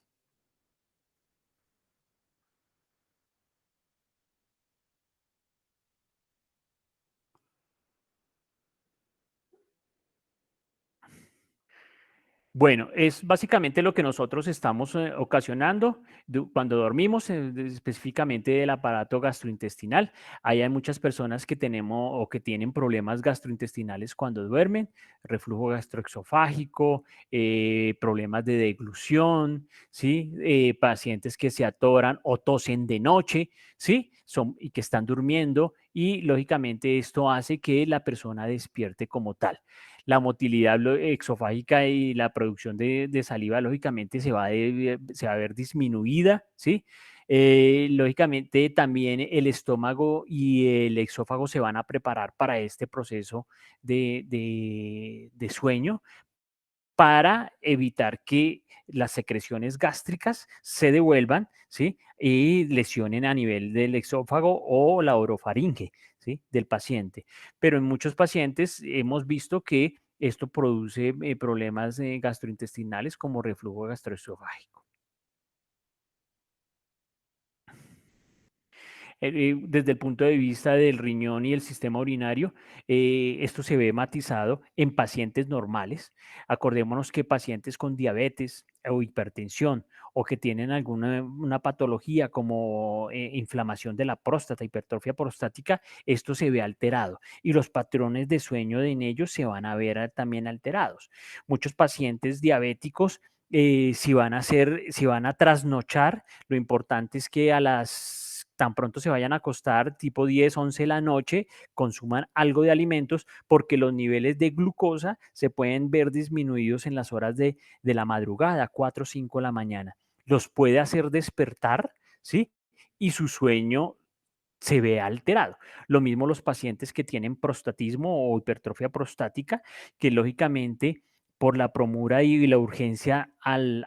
Bueno, es básicamente lo que nosotros estamos ocasionando cuando dormimos, específicamente del aparato gastrointestinal. Ahí hay muchas personas que tenemos o que tienen problemas gastrointestinales cuando duermen, reflujo gastroesofágico, problemas de deglución, ¿sí? Pacientes que se atoran o tosen de noche, ¿sí? Y que están durmiendo y lógicamente esto hace que la persona despierte como tal. La motilidad exofágica y la producción de saliva, lógicamente, se va a ver disminuida, ¿sí? Lógicamente, también el estómago y el exófago se van a preparar para este proceso de sueño para evitar que las secreciones gástricas se devuelvan, ¿sí? Y lesionen a nivel del exófago o la orofaringe, ¿sí? Del paciente. Pero en muchos pacientes hemos visto que esto produce problemas gastrointestinales como reflujo gastroesofágico. Desde el punto de vista del riñón y el sistema urinario, esto se ve matizado en pacientes normales. Acordémonos que pacientes con diabetes o hipertensión o que tienen alguna una patología como inflamación de la próstata, hipertrofia prostática, esto se ve alterado y los patrones de sueño en ellos se van a ver también alterados. Muchos pacientes diabéticos si van a trasnochar, lo importante es que tan pronto se vayan a acostar, tipo 10, 11 de la noche, consuman algo de alimentos porque los niveles de glucosa se pueden ver disminuidos en las horas de la madrugada, 4 o 5 de la mañana. Los puede hacer despertar, ¿sí? Y su sueño se ve alterado. Lo mismo los pacientes que tienen prostatismo o hipertrofia prostática, que lógicamente por la premura y la urgencia al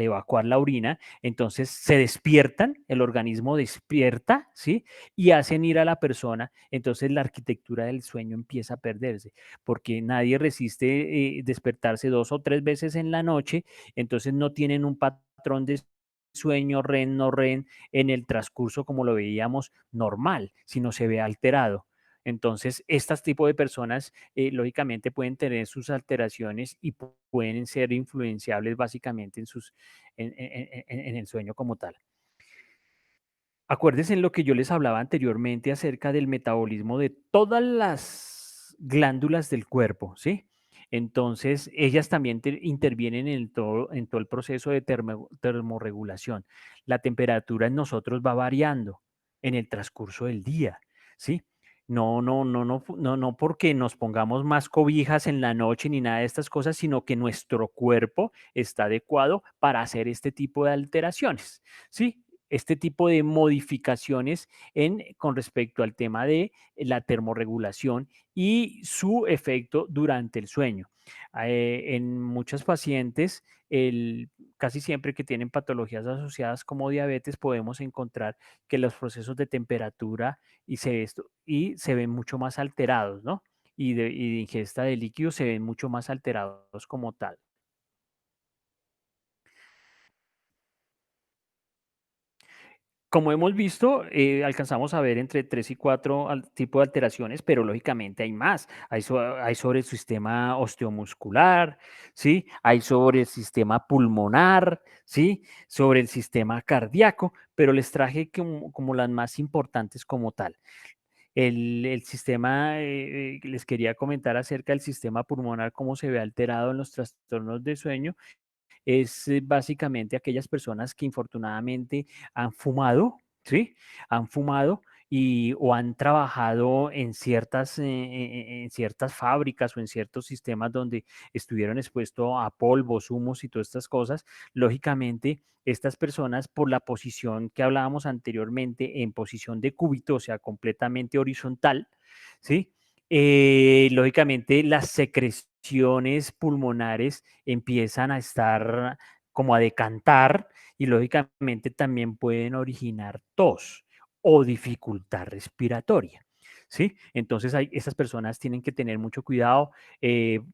evacuar la orina, entonces se despiertan, el organismo despierta, ¿sí? Y hacen ir a la persona, entonces la arquitectura del sueño empieza a perderse, porque nadie resiste despertarse 2 o 3 veces en la noche, entonces no tienen un patrón de sueño REM, no REM, en el transcurso como lo veíamos normal, sino se ve alterado. Entonces, estos tipos de personas, lógicamente, pueden tener sus alteraciones y pueden ser influenciables básicamente en el sueño como tal. Acuérdense en lo que yo les hablaba anteriormente acerca del metabolismo de todas las glándulas del cuerpo, ¿sí? Entonces, ellas también intervienen en todo el proceso de termorregulación. La temperatura en nosotros va variando en el transcurso del día, ¿sí? No porque nos pongamos más cobijas en la noche ni nada de estas cosas, sino que nuestro cuerpo está adecuado para hacer este tipo de alteraciones, ¿sí? Este tipo de modificaciones con respecto al tema de la termorregulación y su efecto durante el sueño. En muchos pacientes, casi siempre que tienen patologías asociadas como diabetes, podemos encontrar que los procesos de temperatura y se ven mucho más alterados, ¿no? Y de ingesta de líquidos se ven mucho más alterados como tal. como hemos visto, alcanzamos a ver entre 3 y 4 tipos de alteraciones, pero lógicamente hay más. Hay sobre el sistema osteomuscular, ¿sí? Hay sobre el sistema pulmonar, ¿sí? Sobre el sistema cardíaco, pero les traje como las más importantes como tal. El sistema, les quería comentar acerca del sistema pulmonar, cómo se ve alterado en los trastornos de sueño es básicamente aquellas personas que infortunadamente han fumado, ¿sí? Han fumado o han trabajado en ciertas fábricas o en ciertos sistemas donde estuvieron expuestos a polvos, humos y todas estas cosas. Lógicamente, estas personas, por la posición que hablábamos anteriormente, en posición de cúbito, o sea, completamente horizontal, ¿sí? Lógicamente, las secreciones pulmonares empiezan a estar como a decantar y lógicamente también pueden originar tos o dificultad respiratoria. ¿Sí? Entonces estas personas tienen que tener mucho cuidado,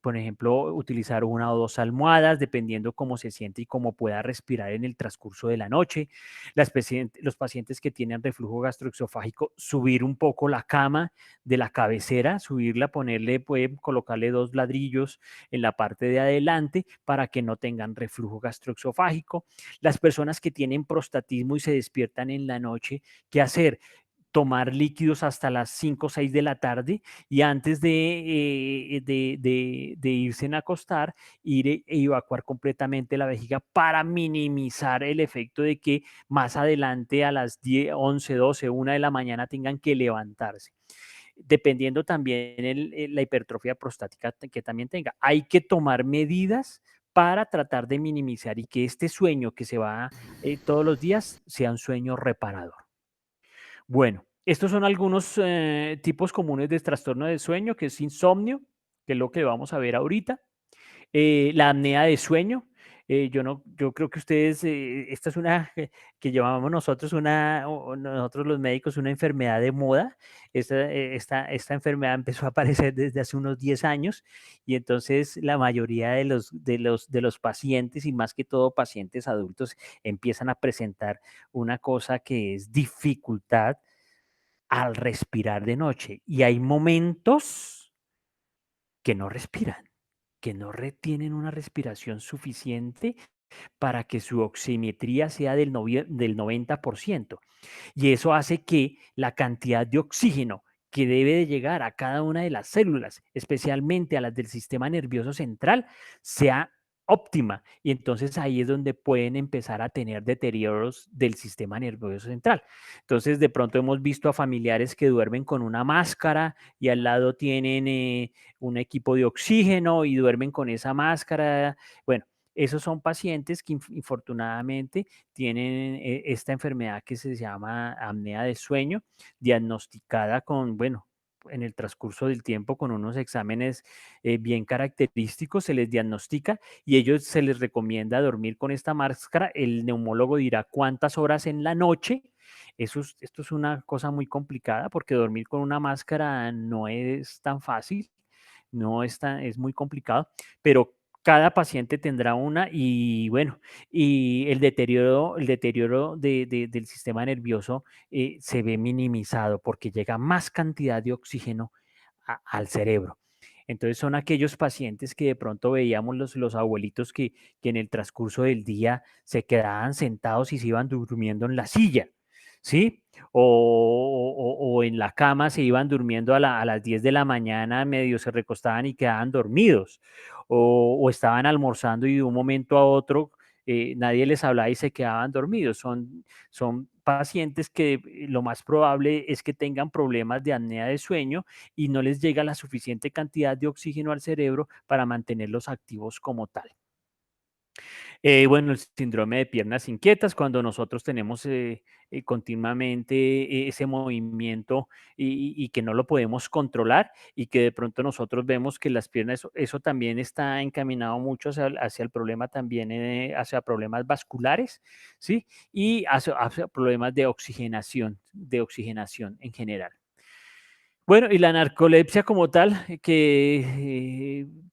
por ejemplo, utilizar una o dos almohadas, dependiendo cómo se siente y cómo pueda respirar en el transcurso de la noche. Los pacientes que tienen reflujo gastroesofágico, subir un poco la cama de la cabecera, subirla, pueden colocarle 2 ladrillos en la parte de adelante para que no tengan reflujo gastroesofágico. Las personas que tienen prostatismo y se despiertan en la noche, ¿qué hacer? Tomar líquidos hasta las 5 o 6 de la tarde y antes de irse a acostar, ir e evacuar completamente la vejiga para minimizar el efecto de que más adelante a las 10, 11, 12, 1 de la mañana tengan que levantarse. Dependiendo también la hipertrofia prostática que también tenga. Hay que tomar medidas para tratar de minimizar y que este sueño que se va todos los días sea un sueño reparador. Bueno, estos son algunos tipos comunes de trastorno de sueño, que es insomnio, que es lo que vamos a ver ahorita. La apnea de sueño. Yo creo que ustedes, esta es una que llamamos nosotros, nosotros los médicos, una enfermedad de moda. Esta enfermedad empezó a aparecer desde hace unos 10 años y entonces la mayoría de los pacientes y más que todo pacientes adultos empiezan a presentar una cosa que es dificultad al respirar de noche y hay momentos que no respiran, que no retienen una respiración suficiente para que su oximetría sea del 90%. Y eso hace que la cantidad de oxígeno que debe de llegar a cada una de las células, especialmente a las del sistema nervioso central, sea óptima. Y entonces ahí es donde pueden empezar a tener deterioros del sistema nervioso central. Entonces, de pronto hemos visto a familiares que duermen con una máscara y al lado tienen un equipo de oxígeno y duermen con esa máscara. Bueno, esos son pacientes que infortunadamente tienen esta enfermedad que se llama apnea de sueño, diagnosticada con, bueno, en el transcurso del tiempo con unos exámenes bien característicos, se les diagnostica y ellos se les recomienda dormir con esta máscara. El neumólogo dirá cuántas horas en la noche. Esto es una cosa muy complicada porque dormir con una máscara no es tan fácil, es muy complicado, pero cada paciente tendrá una y bueno, y el deterioro del sistema nervioso se ve minimizado porque llega más cantidad de oxígeno al cerebro. Entonces son aquellos pacientes que de pronto veíamos los abuelitos que en el transcurso del día se quedaban sentados y se iban durmiendo en la silla, ¿sí? O en la cama se iban durmiendo a las 10 de la mañana, medio se recostaban y quedaban dormidos, o estaban almorzando y de un momento a otro nadie les hablaba y se quedaban dormidos. Son pacientes que lo más probable es que tengan problemas de apnea de sueño y no les llega la suficiente cantidad de oxígeno al cerebro para mantenerlos activos como tal. Bueno, el síndrome de piernas inquietas, cuando nosotros tenemos continuamente ese movimiento y que no lo podemos controlar y que de pronto nosotros vemos que las piernas, eso también está encaminado mucho hacia el problema también, hacia problemas vasculares, ¿sí? Y hacia problemas de oxigenación en general. Bueno, y la narcolepsia como tal,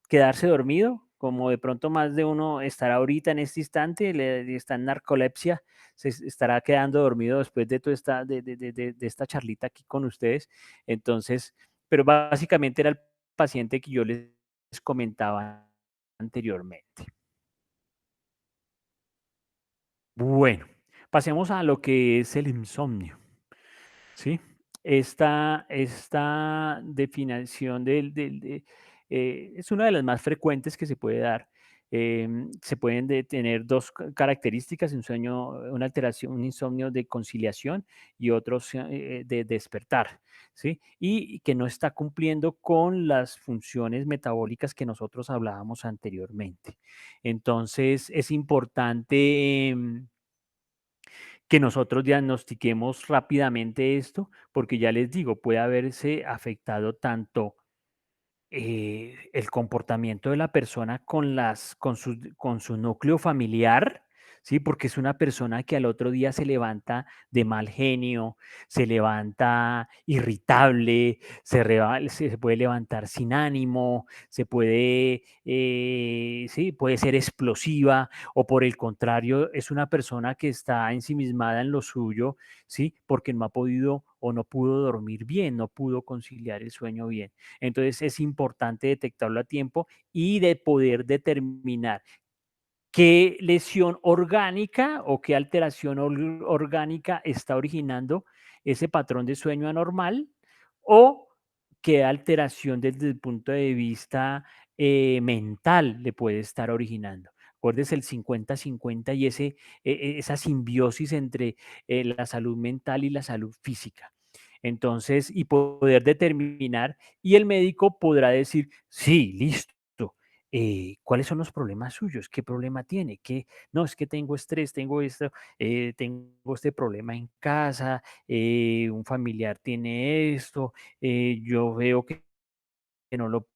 quedarse dormido como de pronto más de uno estará ahorita en este instante, está en narcolepsia, se estará quedando dormido después de toda esta, de esta charlita aquí con ustedes. Entonces, pero básicamente era el paciente que yo les comentaba anteriormente. Bueno, pasemos a lo que es el insomnio, ¿sí? Esta definición es una de las más frecuentes que se puede dar. Se pueden tener dos características, un sueño, una alteración, un insomnio de conciliación y otros de despertar, ¿sí? Y que no está cumpliendo con las funciones metabólicas que nosotros hablábamos anteriormente. Entonces, es importante que nosotros diagnostiquemos rápidamente esto, porque ya les digo, puede haberse afectado tanto el comportamiento de la persona con su núcleo familiar, ¿sí? Porque es una persona que al otro día se levanta de mal genio, se levanta irritable, se puede levantar sin ánimo, sí, puede ser explosiva, o por el contrario, es una persona que está ensimismada en lo suyo, ¿sí? Porque no ha podido o no pudo dormir bien, no pudo conciliar el sueño bien. Entonces es importante detectarlo a tiempo y de poder determinar qué lesión orgánica o qué alteración orgánica está originando ese patrón de sueño anormal o qué alteración desde el punto de vista mental le puede estar originando. Acuérdese el 50-50 y esa simbiosis entre la salud mental y la salud física. Entonces, y poder determinar, y el médico podrá decir, sí, listo. ¿Cuáles son los problemas suyos? ¿Qué problema tiene? No, es que tengo estrés, tengo esto, tengo este problema en casa, un familiar tiene esto, yo veo que no lo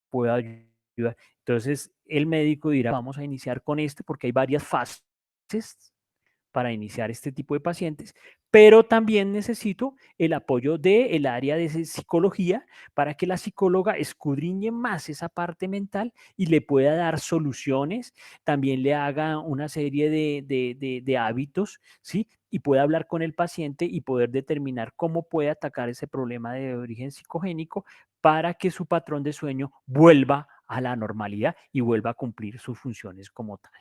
puedo ayudar. Entonces, el médico dirá, vamos a iniciar con este porque hay varias fases para iniciar este tipo de pacientes, pero también necesito el apoyo del área de psicología para que la psicóloga escudriñe más esa parte mental y le pueda dar soluciones, también le haga una serie de hábitos, ¿sí? Y pueda hablar con el paciente y poder determinar cómo puede atacar ese problema de origen psicogénico para que su patrón de sueño vuelva a la normalidad y vuelva a cumplir sus funciones como tal.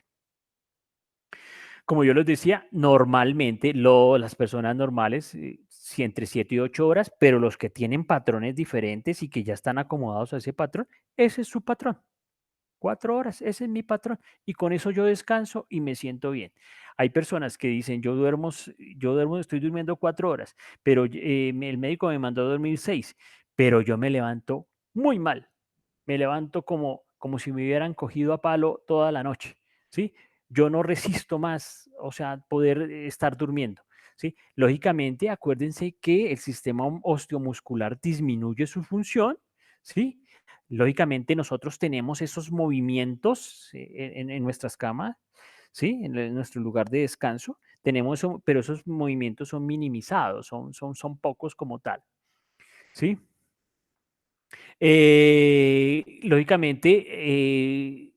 Como yo les decía, normalmente las personas normales, sí, entre 7 y 8 horas, pero los que tienen patrones diferentes y que ya están acomodados a ese patrón, ese es su patrón. 4 horas, ese es mi patrón. Y con eso yo descanso y me siento bien. Hay personas que dicen, estoy durmiendo 4 horas, pero el médico me mandó a dormir 6, pero yo me levanto muy mal. Me levanto como si me hubieran cogido a palo toda la noche, ¿sí? Yo no resisto más, o sea, poder estar durmiendo, ¿sí? Lógicamente, acuérdense que el sistema osteomuscular disminuye su función, ¿sí? Lógicamente, nosotros tenemos esos movimientos en nuestras camas, ¿sí? En nuestro lugar de descanso, tenemos eso, pero esos movimientos son minimizados, son pocos como tal, ¿sí? Lógicamente,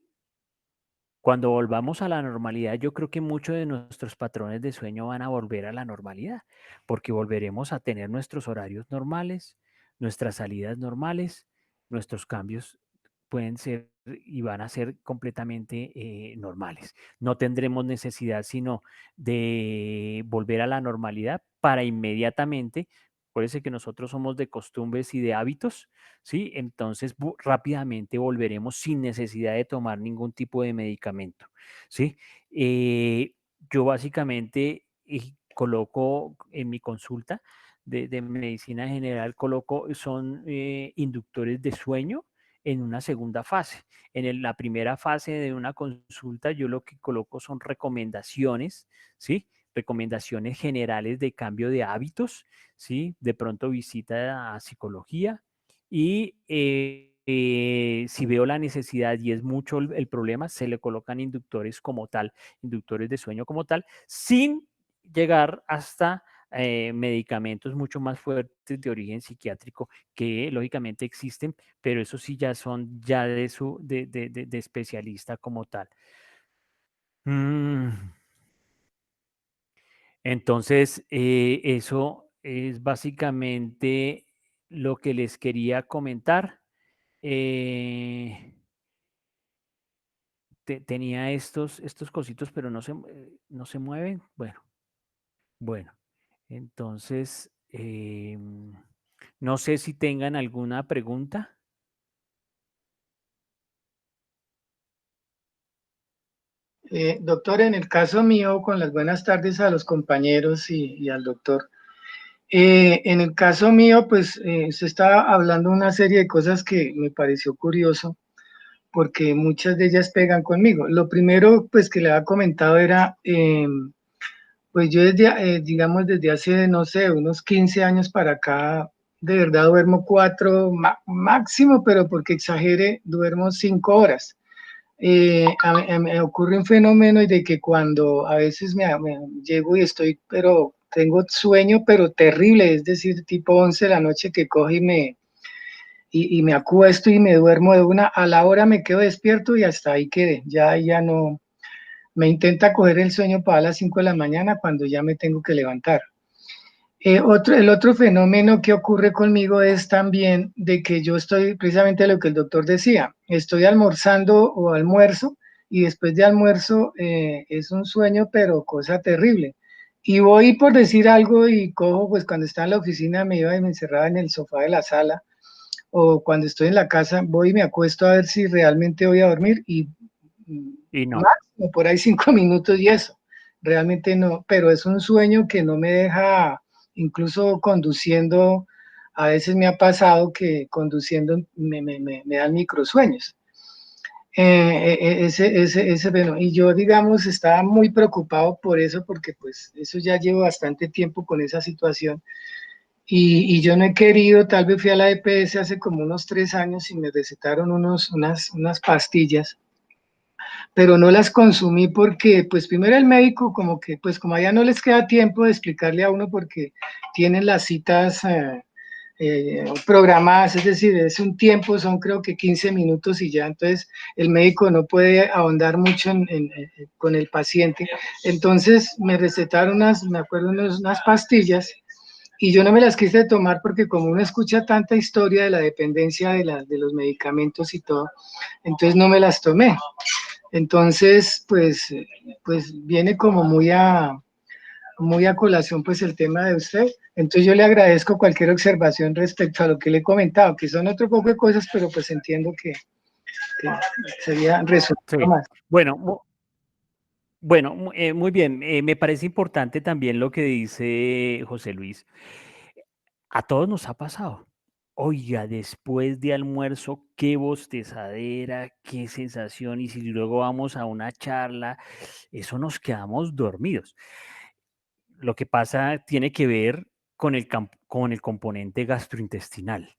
cuando volvamos a la normalidad, yo creo que muchos de nuestros patrones de sueño van a volver a la normalidad, porque volveremos a tener nuestros horarios normales, nuestras salidas normales, nuestros cambios pueden ser y van a ser completamente normales. No tendremos necesidad sino de volver a la normalidad para inmediatamente. Acuérdense que nosotros somos de costumbres y de hábitos, ¿sí? Entonces rápidamente volveremos sin necesidad de tomar ningún tipo de medicamento, ¿sí? Yo básicamente coloco en mi consulta de medicina general, son inductores de sueño en una segunda fase. La primera fase de una consulta yo lo que coloco son recomendaciones, ¿sí? Recomendaciones generales de cambio de hábitos, ¿sí? De pronto visita a psicología y si veo la necesidad y es mucho el problema, se le colocan inductores como tal, inductores de sueño como tal, sin llegar hasta medicamentos mucho más fuertes de origen psiquiátrico que lógicamente existen, pero eso sí ya son ya de especialista como tal. Mm, Entonces, eso es básicamente lo que les quería comentar. Eh, tenía estos cositos, pero no se mueven. Bueno, entonces, no sé si tengan alguna pregunta. Doctor, en el caso mío, con las buenas tardes a los compañeros y al doctor. En el caso mío, pues se está hablando una serie de cosas que me pareció curioso, porque muchas de ellas pegan conmigo. Lo primero, pues que le había comentado era, pues yo desde, digamos, desde hace, no sé, unos 15 años para acá, de verdad duermo 4 máximo, pero porque exagere, duermo 5 horas. Me ocurre un fenómeno de que cuando a veces me llego y estoy, pero tengo sueño, pero terrible, es decir, tipo 11 de la noche que coge y me acuesto y me duermo de una, a la hora me quedo despierto y hasta ahí quedé, ya no, me intenta coger el sueño para las 5 de la mañana cuando ya me tengo que levantar. El otro fenómeno que ocurre conmigo es también de que yo estoy, precisamente lo que el doctor decía, estoy almorzando o almuerzo y después de almuerzo es un sueño, pero cosa terrible. Y voy por decir algo y cojo, pues cuando estaba en la oficina me iba y me encerraba en el sofá de la sala o cuando estoy en la casa voy y me acuesto a ver si realmente voy a dormir y Y no. máximo por ahí 5 minutos y eso. Realmente no, pero es un sueño que no me deja, incluso conduciendo, a veces me ha pasado que conduciendo me dan microsueños. Bueno, y yo, digamos, estaba muy preocupado por eso, porque pues eso ya llevo bastante tiempo con esa situación. Y yo no he querido, tal vez fui a la EPS hace como unos 3 años y me recetaron unas pastillas, pero no las consumí porque, pues primero el médico como que, pues como allá no les queda tiempo de explicarle a uno porque tienen las citas programadas, es decir, es un tiempo, son creo que 15 minutos y ya, entonces el médico no puede ahondar mucho con el paciente. Entonces me recetaron me acuerdo, unas pastillas y yo no me las quise tomar porque como uno escucha tanta historia de la dependencia de los medicamentos y todo, entonces no me las tomé. Entonces, pues viene como muy a colación pues el tema de usted. Entonces yo le agradezco cualquier observación respecto a lo que le he comentado, que son otro poco de cosas, pero pues entiendo que sería Sí. resumido más. Bueno, muy bien. Me parece importante también lo que dice José Luis. A todos nos ha pasado. Oiga, después de almuerzo, qué bostezadera, qué sensación. Y si luego vamos a una charla, eso nos quedamos dormidos. Lo que pasa tiene que ver con el componente gastrointestinal.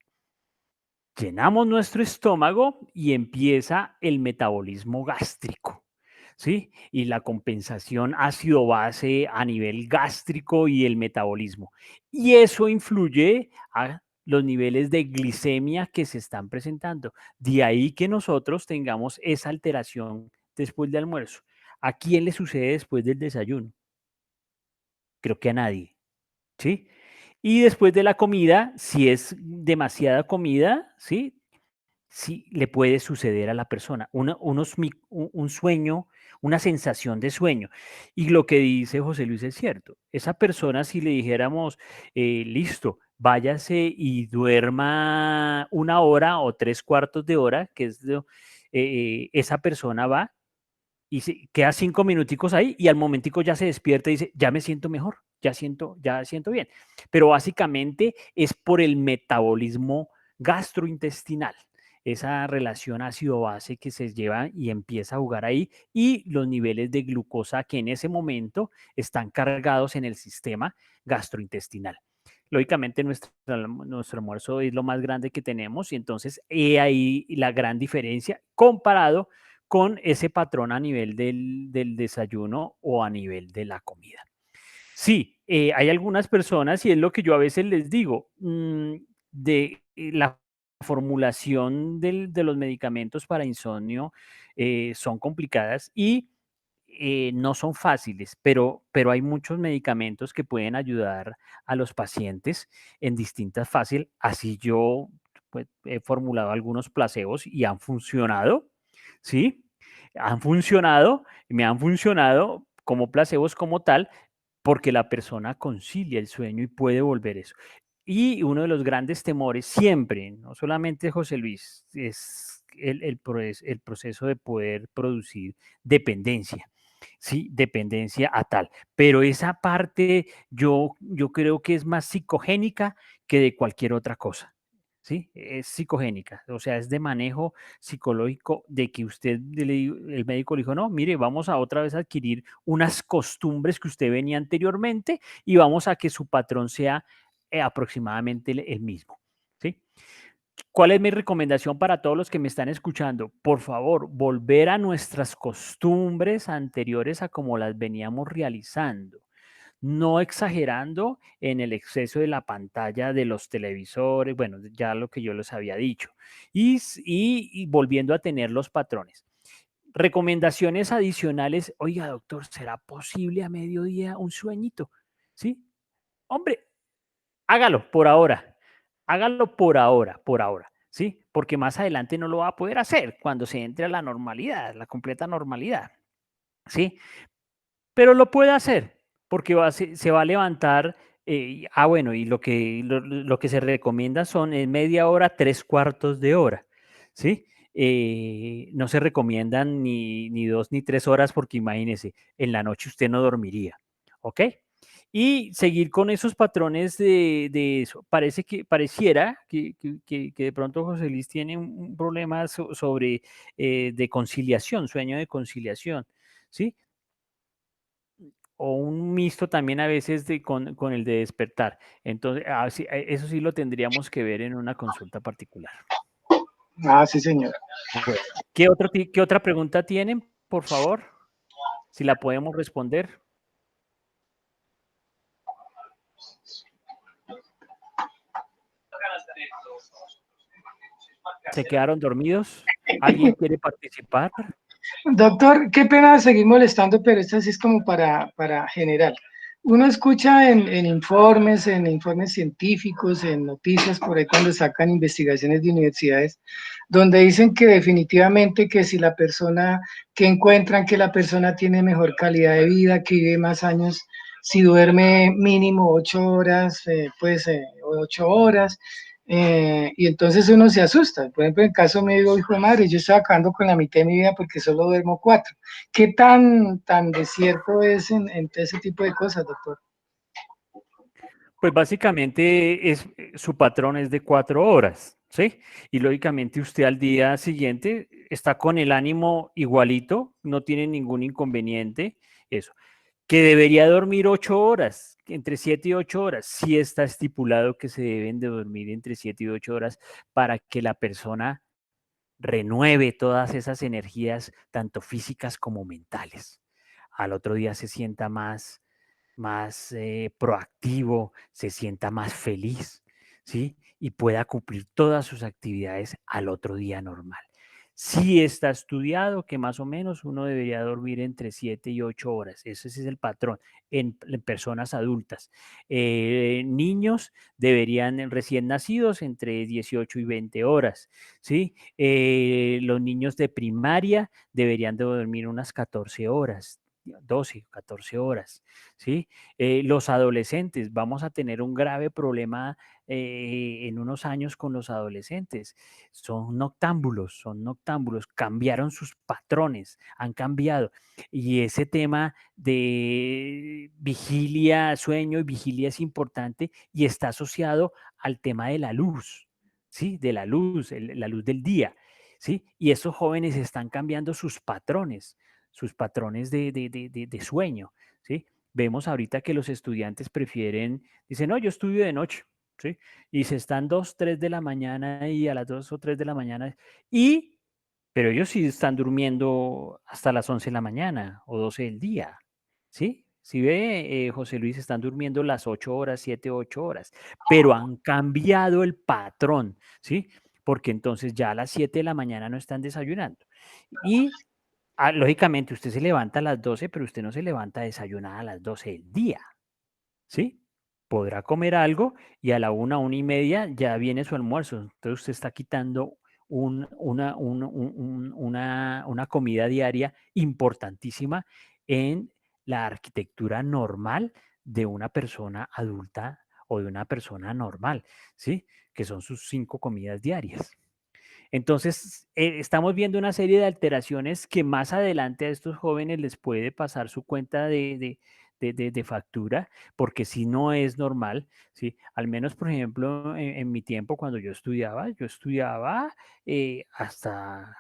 Llenamos nuestro estómago y empieza el metabolismo gástrico, ¿sí? Y la compensación ácido-base a nivel gástrico y el metabolismo. Y eso influye a los niveles de glicemia que se están presentando. De ahí que nosotros tengamos esa alteración después del almuerzo. ¿A quién le sucede después del desayuno? Creo que a nadie, ¿sí? Y después de la comida, si es demasiada comida, ¿sí? Sí le puede suceder a la persona, un sueño, una sensación de sueño. Y lo que dice José Luis es cierto. Esa persona, si le dijéramos, listo, váyase y duerma 1 hora o 3/4 de hora, que es esa persona va y se queda 5 minuticos ahí y al momentico ya se despierta y dice, ya me siento mejor, ya siento bien. Pero básicamente es por el metabolismo gastrointestinal, esa relación ácido-base que se lleva y empieza a jugar ahí y los niveles de glucosa que en ese momento están cargados en el sistema gastrointestinal. Lógicamente nuestro almuerzo es lo más grande que tenemos y entonces ahí la gran diferencia comparado con ese patrón a nivel del desayuno o a nivel de la comida. Sí, hay algunas personas, y es lo que yo a veces les digo, de la formulación de los medicamentos para insomnio son complicadas y no son fáciles, pero hay muchos medicamentos que pueden ayudar a los pacientes en distintas fases. Así yo pues, he formulado algunos placebos y han funcionado, ¿sí? Han funcionado, me han funcionado como placebos como tal, porque la persona concilia el sueño y puede volver eso. Y uno de los grandes temores siempre, no solamente José Luis, es el proceso de poder producir dependencia. Sí, dependencia a tal. Pero esa parte yo creo que es más psicogénica que de cualquier otra cosa. ¿Sí? Es psicogénica, o sea, es de manejo psicológico de que el médico le dijo, no, mire, vamos a otra vez a adquirir unas costumbres que usted venía anteriormente y vamos a que su patrón sea aproximadamente el mismo. ¿Sí? ¿Cuál es mi recomendación para todos los que me están escuchando? Por favor, volver a nuestras costumbres anteriores a como las veníamos realizando, no exagerando en el exceso de la pantalla de los televisores, bueno, ya lo que yo les había dicho, y volviendo a tener los patrones. Recomendaciones adicionales, oiga, doctor, ¿será posible a mediodía un sueñito? ¿Sí? Hombre, hágalo por ahora. Hágalo por ahora, ¿sí? Porque más adelante no lo va a poder hacer cuando se entre a la normalidad, la completa normalidad, ¿sí? Pero lo puede hacer porque se va a levantar. Bueno, y lo que se recomienda son en media hora, 3/4 de hora, ¿sí? No se recomiendan ni 2 ni 3 horas porque imagínese, en la noche usted no dormiría, ¿ok? Y seguir con esos patrones de eso. Pareciera que de pronto José Luis tiene un problema sobre de conciliación, sueño de conciliación, ¿sí? O un mixto también a veces con el de despertar. Entonces, eso sí lo tendríamos que ver en una consulta particular. Ah, sí, señor. Bueno, ¿qué otra pregunta tienen, por favor? Si la podemos responder. ¿Se quedaron dormidos? ¿Alguien quiere participar? Doctor, qué pena seguir molestando, pero esta sí es como para general. Uno escucha en informes científicos, en noticias, por ahí cuando sacan investigaciones de universidades, donde dicen que definitivamente que si la persona, que encuentran que la persona tiene mejor calidad de vida, que vive más años, si duerme mínimo 8 horas, 8 horas, y entonces uno se asusta. Por ejemplo, en el caso me digo, hijo de madre, yo estoy acabando con la mitad de mi vida porque solo duermo 4. ¿Qué tan desierto es en ese tipo de cosas, doctor? Pues básicamente su patrón es de 4 horas, ¿sí? Y lógicamente usted al día siguiente está con el ánimo igualito, no tiene ningún inconveniente, eso. Que debería dormir 8 horas, entre 7 y 8 horas. Sí está estipulado que se deben de dormir entre 7 y 8 horas para que la persona renueve todas esas energías, tanto físicas como mentales. Al otro día se sienta más proactivo, se sienta más feliz, ¿sí? Y pueda cumplir todas sus actividades al otro día normal. Sí está estudiado que más o menos uno debería dormir entre 7 y 8 horas. Ese es el patrón en personas adultas. Niños deberían, recién nacidos, entre 18 y 20 horas. ¿Sí? Los niños de primaria deberían de dormir unas 14 horas. 12, 14 horas, ¿sí? Los adolescentes, vamos a tener un grave problema en unos años con los adolescentes. Son noctámbulos, cambiaron sus patrones, han cambiado. Y ese tema de vigilia, sueño y vigilia es importante y está asociado al tema de la luz, ¿sí? De la luz, la luz del día, ¿sí? Y esos jóvenes están cambiando sus patrones de sueño, ¿sí? Vemos ahorita que los estudiantes dicen, no, yo estudio de noche, ¿sí? Y se están 2, 3 de la mañana y a las 2 o 3 de la mañana, pero ellos sí están durmiendo hasta las 11 de la mañana o 12 del día, ¿sí? Si ve, José Luis, están durmiendo las 8 horas, 7, 8 horas, pero han cambiado el patrón, ¿sí? Porque entonces ya a las 7 de la mañana no están desayunando. Y lógicamente usted se levanta a las 12, pero usted no se levanta a desayunar a las 12 del día, ¿sí? Podrá comer algo y a la 1, 1:30 ya viene su almuerzo. Entonces usted está quitando una comida diaria importantísima en la arquitectura normal de una persona adulta o de una persona normal, ¿sí? Que son sus 5 comidas diarias. Entonces, estamos viendo una serie de alteraciones que más adelante a estos jóvenes les puede pasar su cuenta de factura, porque si no es normal, ¿sí? Al menos, por ejemplo, en mi tiempo, cuando yo estudiaba hasta,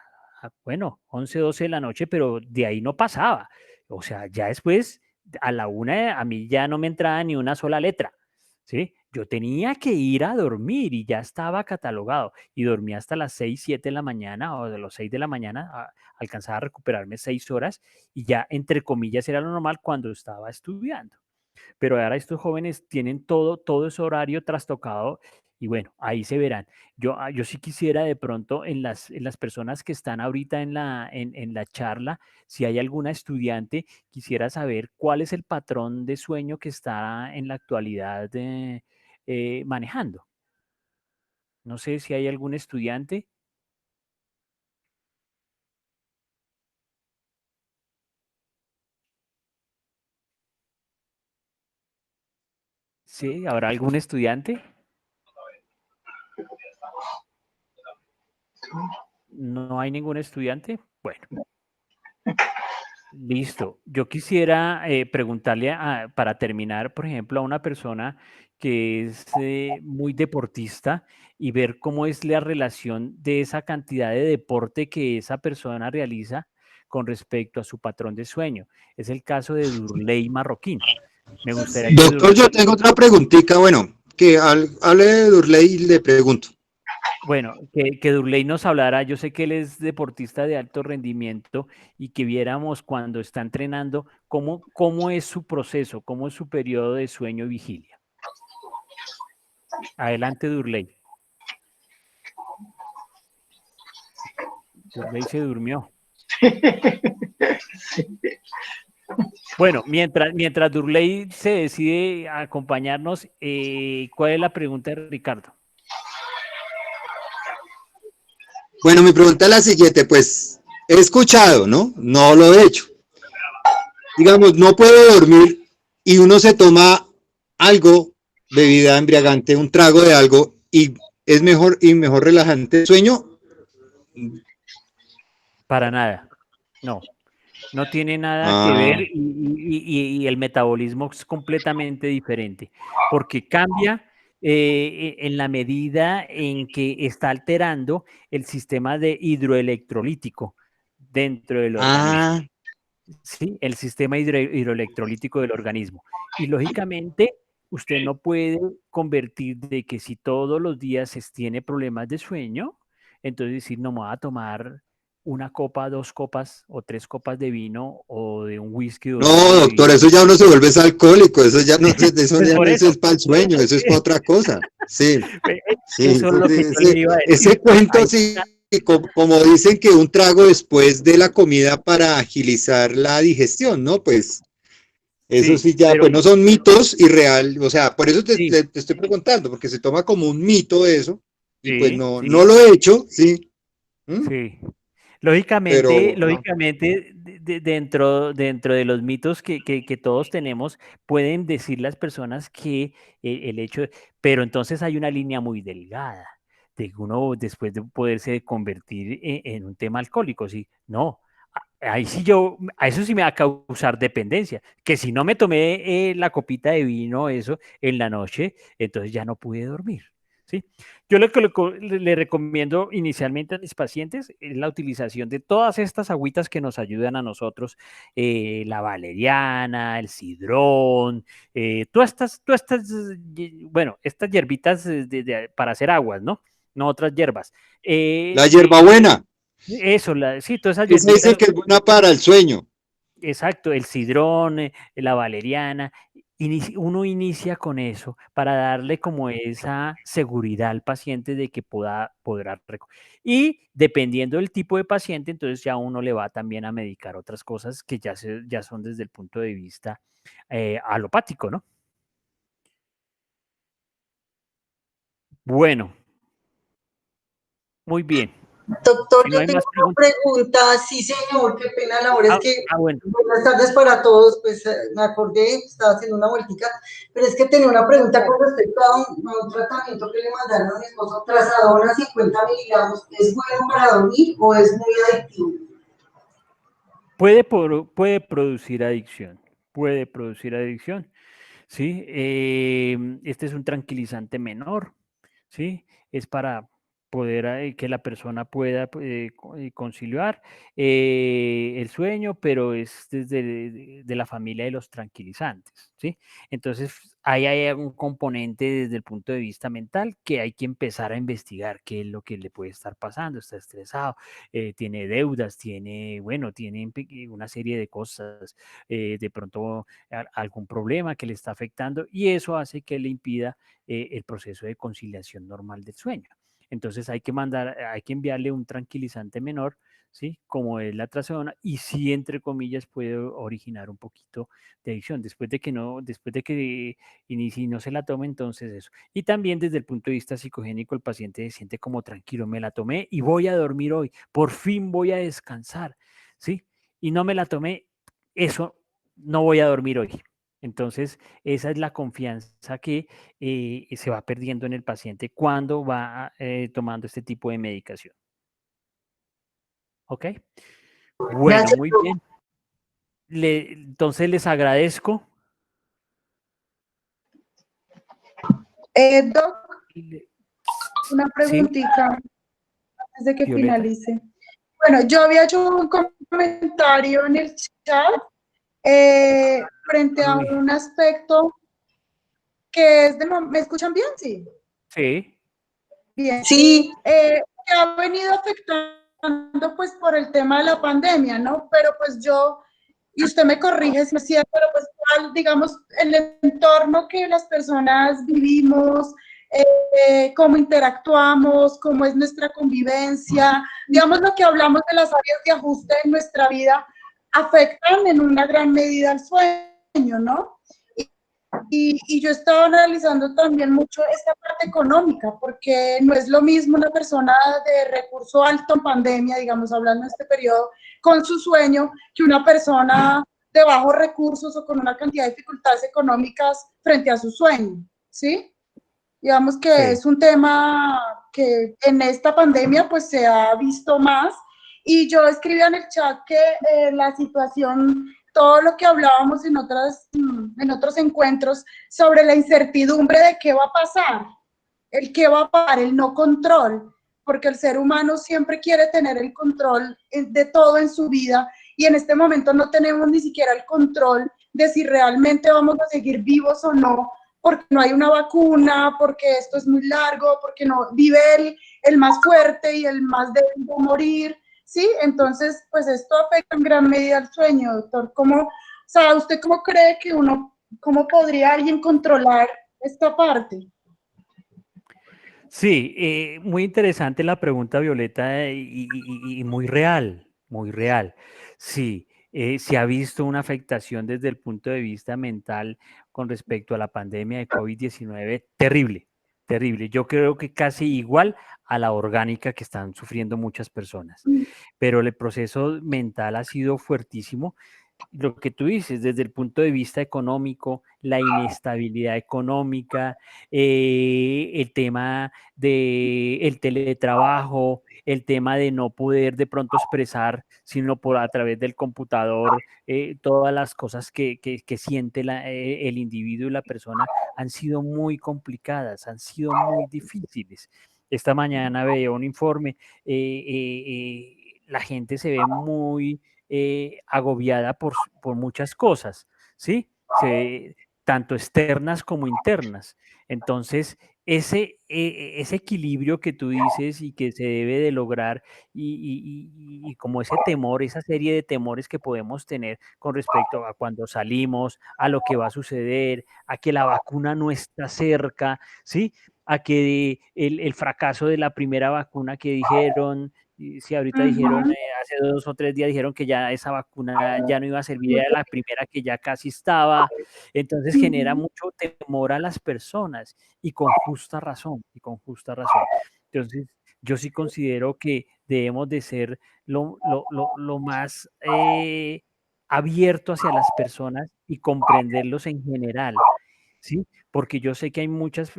bueno, 11, 12 de la noche, pero de ahí no pasaba. O sea, ya después, a la 1, a mí ya no me entraba ni una sola letra, ¿sí? Yo tenía que ir a dormir y ya estaba catalogado y dormía hasta las 6, 7 de la mañana o de los 6 de la mañana, alcanzaba a recuperarme 6 horas y ya entre comillas era lo normal cuando estaba estudiando. Pero ahora estos jóvenes tienen todo ese horario trastocado y bueno, ahí se verán. Yo sí quisiera de pronto en las personas que están ahorita en la charla, si hay alguna estudiante, quisiera saber cuál es el patrón de sueño que está en la actualidad manejando. No sé si hay algún estudiante. Sí, ¿habrá algún estudiante? ¿No hay ningún estudiante? Bueno, listo. Yo quisiera preguntarle para terminar, por ejemplo, a una persona que es muy deportista y ver cómo es la relación de esa cantidad de deporte que esa persona realiza con respecto a su patrón de sueño. Es el caso de Durley Marroquín. Me gustaría que Doctor, yo tengo otra preguntita, bueno, que hable de Durley y le pregunto. Bueno, que Durley nos hablara, yo sé que él es deportista de alto rendimiento y que viéramos cuando está entrenando cómo es su proceso, cómo es su periodo de sueño y vigilia. Adelante, Durley. Durley se durmió. Bueno, mientras Durley se decide a acompañarnos, ¿cuál es la pregunta de Ricardo? Bueno, mi pregunta es la siguiente, pues he escuchado, ¿no? No lo he hecho. Digamos, no puedo dormir y uno se toma algo, bebida embriagante, un trago de algo y es mejor relajante el sueño. Para nada, no. No tiene nada que ver y el metabolismo es completamente diferente, porque cambia en la medida en que está alterando el sistema de hidroelectrolítico dentro del organismo. ¿Sí? El sistema hidroelectrolítico del organismo. Y lógicamente, usted no puede convertir de que si todos los días tiene problemas de sueño, entonces decir, no me voy a tomar una copa, 2 copas o 3 copas de vino o de un whisky. No, doctor, eso ya uno se vuelve alcohólico, eso ya no, eso ya no es para el sueño, eso es para otra cosa. Sí, sí, eso es lo que yo le iba a decir. ese cuento sí, como dicen que un trago después de la comida para agilizar la digestión, ¿no? Pues eso sí ya, pues no son mitos irreal, o sea, por eso te estoy preguntando, porque se toma como un mito eso, y pues no lo he hecho, sí. Sí. Lógicamente, dentro de los mitos que todos tenemos, pueden decir las personas que el hecho, pero entonces hay una línea muy delgada de uno después de poderse convertir en un tema alcohólico, ¿sí? No, ahí sí a eso sí me va a causar dependencia, que si no me tomé la copita de vino, eso, en la noche, entonces ya no pude dormir, ¿sí? Yo lo que le recomiendo inicialmente a mis pacientes es la utilización de todas estas agüitas que nos ayudan a nosotros, la valeriana, el sidrón, todas estas, bueno, estas hierbitas para hacer aguas, ¿no? No otras hierbas. La hierbabuena. Eso, sí, todas esas hierbitas. Dicen que es buena para el sueño. exacto, el sidrón, la valeriana, uno inicia con eso para darle como esa seguridad al paciente de que podrá. Y dependiendo del tipo de paciente, entonces ya uno le va también a medicar otras cosas que ya son desde el punto de vista alopático, ¿no? Bueno, muy bien. Doctor, Si no yo hay tengo más una preguntas. pregunta. Sí, señor, qué pena la hora. Es que, Bueno. buenas tardes para todos. Pues me acordé, estaba haciendo una vueltica, pero es que tenía una pregunta con respecto a un tratamiento que le mandaron a mi esposo, trazadona 50 miligramos. ¿Es bueno para dormir o es muy adictivo? Puede producir adicción, ¿sí? Este es un tranquilizante menor, ¿sí? Es para poder que la persona pueda conciliar el sueño, pero es desde de la familia de los tranquilizantes, ¿sí? Entonces, ahí hay un componente desde el punto de vista mental que hay que empezar a investigar qué es lo que le puede estar pasando, está estresado, tiene deudas, bueno, tiene una serie de cosas, de pronto algún problema que le está afectando y eso hace que le impida el proceso de conciliación normal del sueño. Entonces hay que enviarle un tranquilizante menor, ¿sí? Como es la trazodona, y sí, entre comillas, puede originar un poquito de adicción. Después de que inicie y no se la tome, entonces eso. Y también desde el punto de vista psicogénico, el paciente se siente como tranquilo, me la tomé y voy a dormir hoy, por fin voy a descansar, ¿sí? Y no me la tomé, eso, no voy a dormir hoy. Entonces, esa es la confianza que se va perdiendo en el paciente cuando va tomando este tipo de medicación. ¿Ok? Bueno, Gracias. muy bien. Entonces les agradezco. Doc, una Sí, preguntita antes de que Violeta. finalice. Bueno, yo había hecho un comentario en el chat frente a Uy, un aspecto que es de... ¿Me escuchan bien? Sí. sí, Bien. Sí, Que ha venido afectando pues por el tema de la pandemia, ¿no? Pero pues yo, y usted me corrige si es cierto, pero pues digamos, el entorno que las personas vivimos, cómo interactuamos, cómo es nuestra convivencia, digamos lo que hablamos de las áreas de ajuste en nuestra vida, afectan en una gran medida al sueño, ¿no? Y yo estaba analizando también mucho esta parte económica, porque no es lo mismo una persona de recurso alto en pandemia, digamos, hablando de este periodo, con su sueño, que una persona de bajos recursos o con una cantidad de dificultades económicas frente a su sueño, ¿sí? Digamos que sí. es un tema que en esta pandemia pues se ha visto más y yo escribía en el chat que la situación, todo lo que hablábamos en otros encuentros sobre la incertidumbre de qué va a pasar, el qué va a pasar, el no control, porque el ser humano siempre quiere tener el control de todo en su vida y en este momento no tenemos ni siquiera el control de si realmente vamos a seguir vivos o no, porque no hay una vacuna, porque esto es muy largo, porque no vive el más fuerte y el más débil va a morir, ¿sí? Entonces, pues esto afecta en gran medida al sueño, doctor. ¿Cómo, o sea, usted cómo cree que cómo podría alguien controlar esta parte? Sí, muy interesante la pregunta, Violeta, y muy real, muy real. Sí, se ha visto una afectación desde el punto de vista mental con respecto a la pandemia de COVID-19 terrible, terrible. Yo creo que casi igual a la orgánica que están sufriendo muchas personas, pero el proceso mental ha sido fuertísimo. Lo que tú dices, desde el punto de vista económico, la inestabilidad económica, el tema del teletrabajo, el tema de no poder de pronto expresar, sino a través del computador, todas las cosas que siente el individuo y la persona han sido muy complicadas, han sido muy difíciles. Esta mañana veía un informe, la gente se ve muy agobiada por muchas cosas, ¿sí? Tanto externas como internas. Entonces, ese equilibrio que tú dices y que se debe de lograr y como ese temor, esa serie de temores que podemos tener con respecto a cuando salimos, a lo que va a suceder, a que la vacuna no está cerca, ¿sí? A que el fracaso de la primera vacuna que dijeron, y si ahorita dijeron, Ujú. hace 2 o 3 días dijeron que ya esa vacuna ya no iba a servir, era la primera que ya casi estaba, entonces genera Ujú. mucho temor a las personas y con justa razón, y con justa razón. Entonces, yo sí considero que debemos de ser lo más abierto hacia las personas y comprenderlos en general, ¿sí? Porque yo sé que hay muchas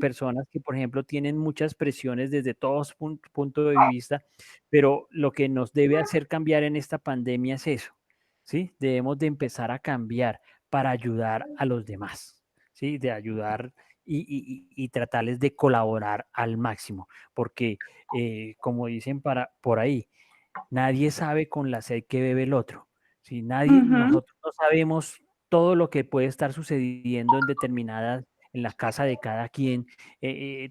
personas que, por ejemplo, tienen muchas presiones desde todos puntos de vista, pero lo que nos debe hacer cambiar en esta pandemia es eso, ¿sí? Debemos de empezar a cambiar para ayudar a los demás, ¿sí? De ayudar y tratarles de colaborar al máximo, porque como dicen por ahí, nadie sabe con la sed que bebe el otro. Si nadie, Ujú. nosotros no sabemos todo lo que puede estar sucediendo en determinadas, en la casa de cada quien,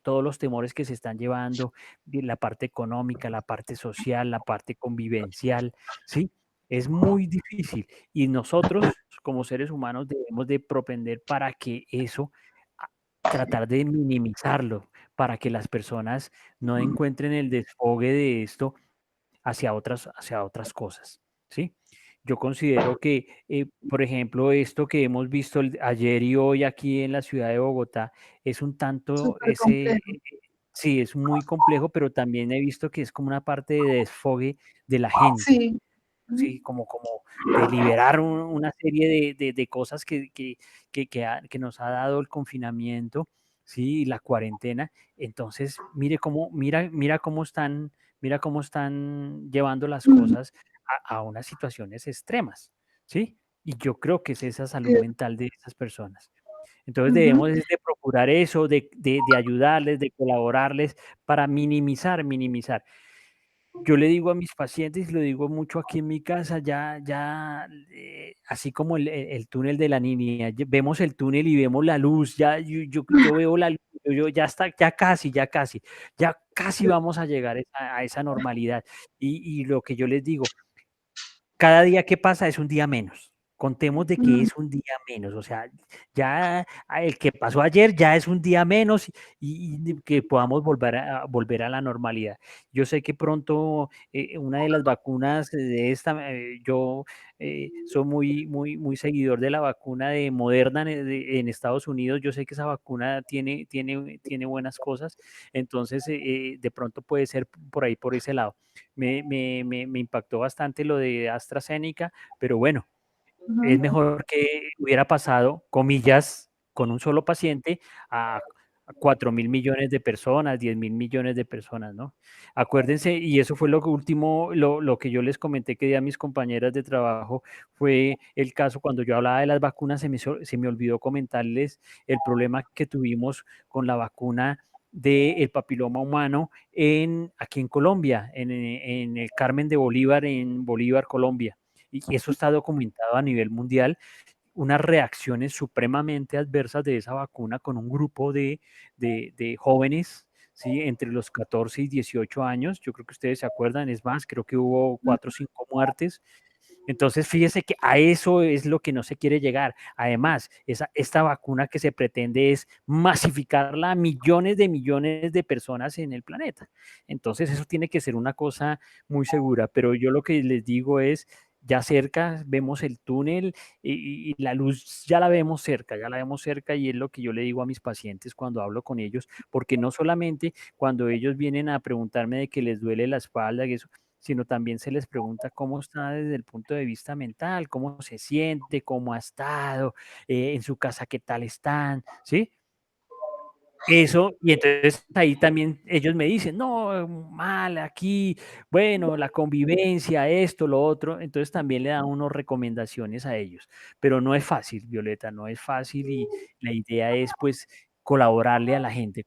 todos los temores que se están llevando, de la parte económica, la parte social, la parte convivencial, ¿sí? Es muy difícil y nosotros como seres humanos debemos de propender para que eso, a- tratar de minimizarlo, para que las personas no encuentren el desfogue de esto hacia otras cosas, ¿sí? Yo considero que, por ejemplo, esto que hemos visto ayer y hoy aquí en la ciudad de Bogotá es un tanto, Súper complejo. sí, es muy complejo, pero también he visto que es como una parte de desfogue de la gente, Sí. ¿sí? Como de liberar una serie de cosas que nos ha dado el confinamiento, ¿sí? Y la cuarentena. Entonces, mira cómo están llevando las Ujú. cosas a unas situaciones extremas, ¿sí? Y yo creo que es esa salud Sí. mental de esas personas. Entonces Ujú. debemos es de procurar eso, de ayudarles, de colaborarles para minimizar. Yo le digo a mis pacientes, y lo digo mucho aquí en mi casa, así como el túnel de la niña, vemos el túnel y vemos la luz, ya yo veo la luz, yo ya está, ya casi vamos a llegar a esa normalidad. Y lo que yo les digo, cada día que pasa es un día menos. Contemos de que Ujú. es un día menos, o sea, ya el que pasó ayer ya es un día menos y que podamos volver a la normalidad. Yo sé que pronto una de las vacunas de esta, yo soy muy seguidor de la vacuna de Moderna en Estados Unidos. Yo sé que esa vacuna tiene buenas cosas, entonces de pronto puede ser por ahí, por ese lado. Me impactó bastante lo de AstraZeneca, pero bueno, es Ujú. mejor que hubiera pasado, comillas, con un solo paciente a 4.000 millones de personas, 10.000 millones de personas, ¿no? Acuérdense, y eso fue lo último, lo que yo les comenté que di a mis compañeras de trabajo, fue el caso cuando yo hablaba de las vacunas, se me olvidó comentarles el problema que tuvimos con la vacuna del papiloma humano aquí en Colombia, en el Carmen de Bolívar, en Bolívar, Colombia. Y eso está documentado a nivel mundial, unas reacciones supremamente adversas de esa vacuna con un grupo de jóvenes, ¿sí? Entre los 14 y 18 años. Yo creo que ustedes se acuerdan, es más, creo que hubo 4 o 5 muertes. Entonces, fíjese que a eso es lo que no se quiere llegar. Además, esta vacuna que se pretende es masificarla a millones de personas en el planeta. Entonces, eso tiene que ser una cosa muy segura. Pero yo lo que les digo es, ya cerca vemos el túnel y la luz ya la vemos cerca y es lo que yo le digo a mis pacientes cuando hablo con ellos, porque no solamente cuando ellos vienen a preguntarme de que les duele la espalda y eso, sino también se les pregunta cómo está desde el punto de vista mental, cómo se siente, cómo ha estado, en su casa, qué tal están, ¿sí? Eso, y entonces ahí también ellos me dicen, no, mal aquí, bueno, la convivencia, esto, lo otro, entonces también le dan unas recomendaciones a ellos, pero no es fácil, Violeta, no es fácil y la idea es pues colaborarle a la gente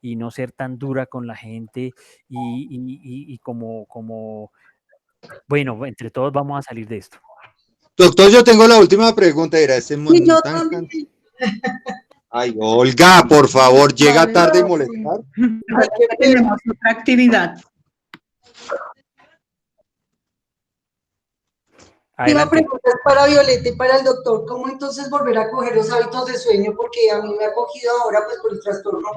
y no ser tan dura con la gente y bueno, entre todos vamos a salir de esto. Doctor, yo tengo la última pregunta, era ese Y yo tan, también. Ay, Olga, por favor, llega Vale, tarde y sí. molestar. Ay, qué pena. Tenemos otra actividad. Una Adelante. pregunta es para Violeta y para el doctor. ¿Cómo entonces volver a coger los hábitos de sueño? Porque a mí me ha cogido ahora, pues por el trastorno,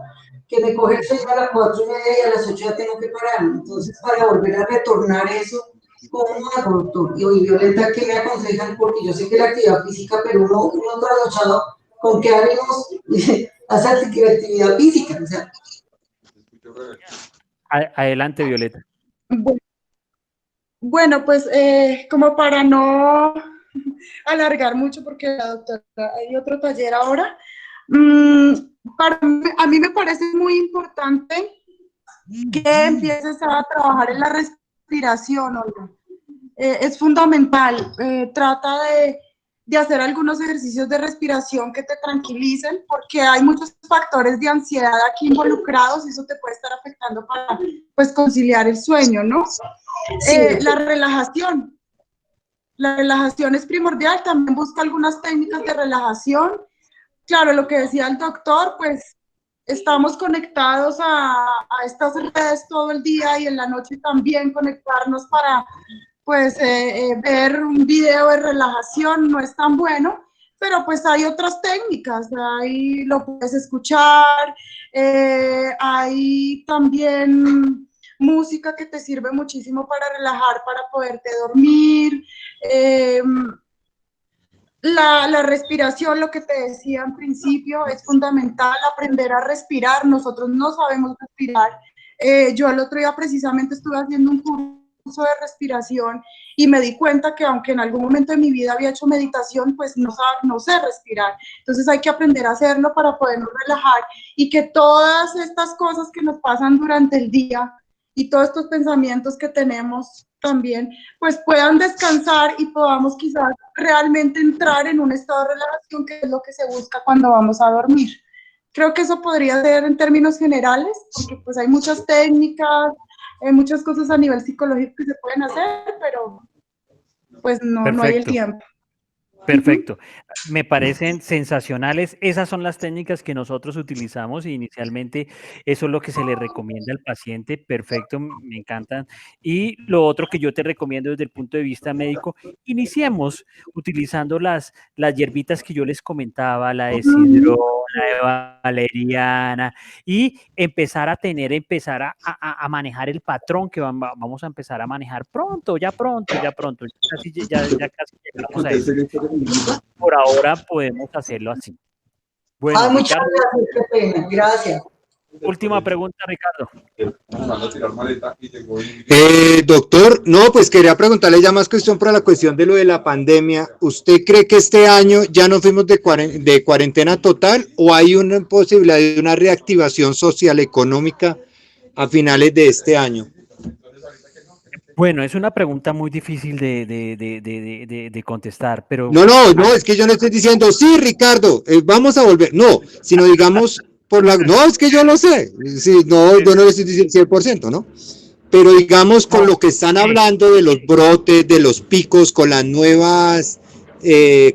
que me coge el sueño a las 4:30 y a las 8 ya tengo que parar. Entonces, para volver a retornar eso, ¿cómo hago, doctor? Y Violeta, ¿qué me aconsejan? Porque yo sé que la actividad física, pero uno trasnochado, ¿con qué ánimos hace actividad física? O sea, Adelante, Violeta. Bueno, pues como para no alargar mucho, porque la doctora, hay otro taller ahora, a mí me parece muy importante que empieces a trabajar en la respiración, Olga. Es fundamental. Trata de hacer algunos ejercicios de respiración que te tranquilicen, porque hay muchos factores de ansiedad aquí involucrados y eso te puede estar afectando para, pues, conciliar el sueño, ¿no? La relajación. La relajación es primordial. También busca algunas técnicas de relajación. Claro, lo que decía el doctor, pues estamos conectados a estas redes todo el día y en la noche también conectarnos para, pues, ver un video de relajación no es tan bueno, pero pues hay otras técnicas, ahí lo puedes escuchar, hay también música que te sirve muchísimo para relajar, para poderte dormir. La respiración, lo que te decía en principio, es fundamental aprender a respirar. Nosotros no sabemos respirar. Yo el otro día precisamente estuve haciendo un curso de respiración y me di cuenta que aunque en algún momento de mi vida había hecho meditación, pues no sé respirar. Entonces hay que aprender a hacerlo para podernos relajar y que todas estas cosas que nos pasan durante el día y todos estos pensamientos que tenemos también, pues puedan descansar y podamos quizás realmente entrar en un estado de relajación, que es lo que se busca cuando vamos a dormir. Creo que eso podría ser en términos generales, porque pues hay muchas técnicas, hay muchas cosas a nivel psicológico que se pueden hacer, pero pues no hay el tiempo. Perfecto. Me parecen sensacionales. Esas son las técnicas que nosotros utilizamos y inicialmente eso es lo que se le recomienda al paciente. Perfecto, me encantan. Y lo otro que yo te recomiendo desde el punto de vista médico, iniciemos utilizando las hierbitas que yo les comentaba, la de sidrón, la de valeriana, y empezar a manejar el patrón que vamos a empezar a manejar pronto, ya pronto. Ya casi llegamos a eso. Por ahora podemos hacerlo así. Bueno, muchas Ricardo, gracias, qué pena. Gracias. última pregunta, Ricardo. Doctor, no, pues quería preguntarle ya más cuestión para la cuestión de lo de la pandemia. ¿Usted cree que este año ya nos fuimos de cuarentena total o hay una posibilidad de una reactivación social económica a finales de este año? Bueno, es una pregunta muy difícil de contestar, pero... No, es que yo no estoy diciendo, sí, Ricardo, vamos a volver. No, sino digamos, no, es que yo lo sé. Sí, no, yo no le estoy diciendo 100%, ¿no? Pero digamos, con lo que están hablando de los brotes, de los picos, con las nuevas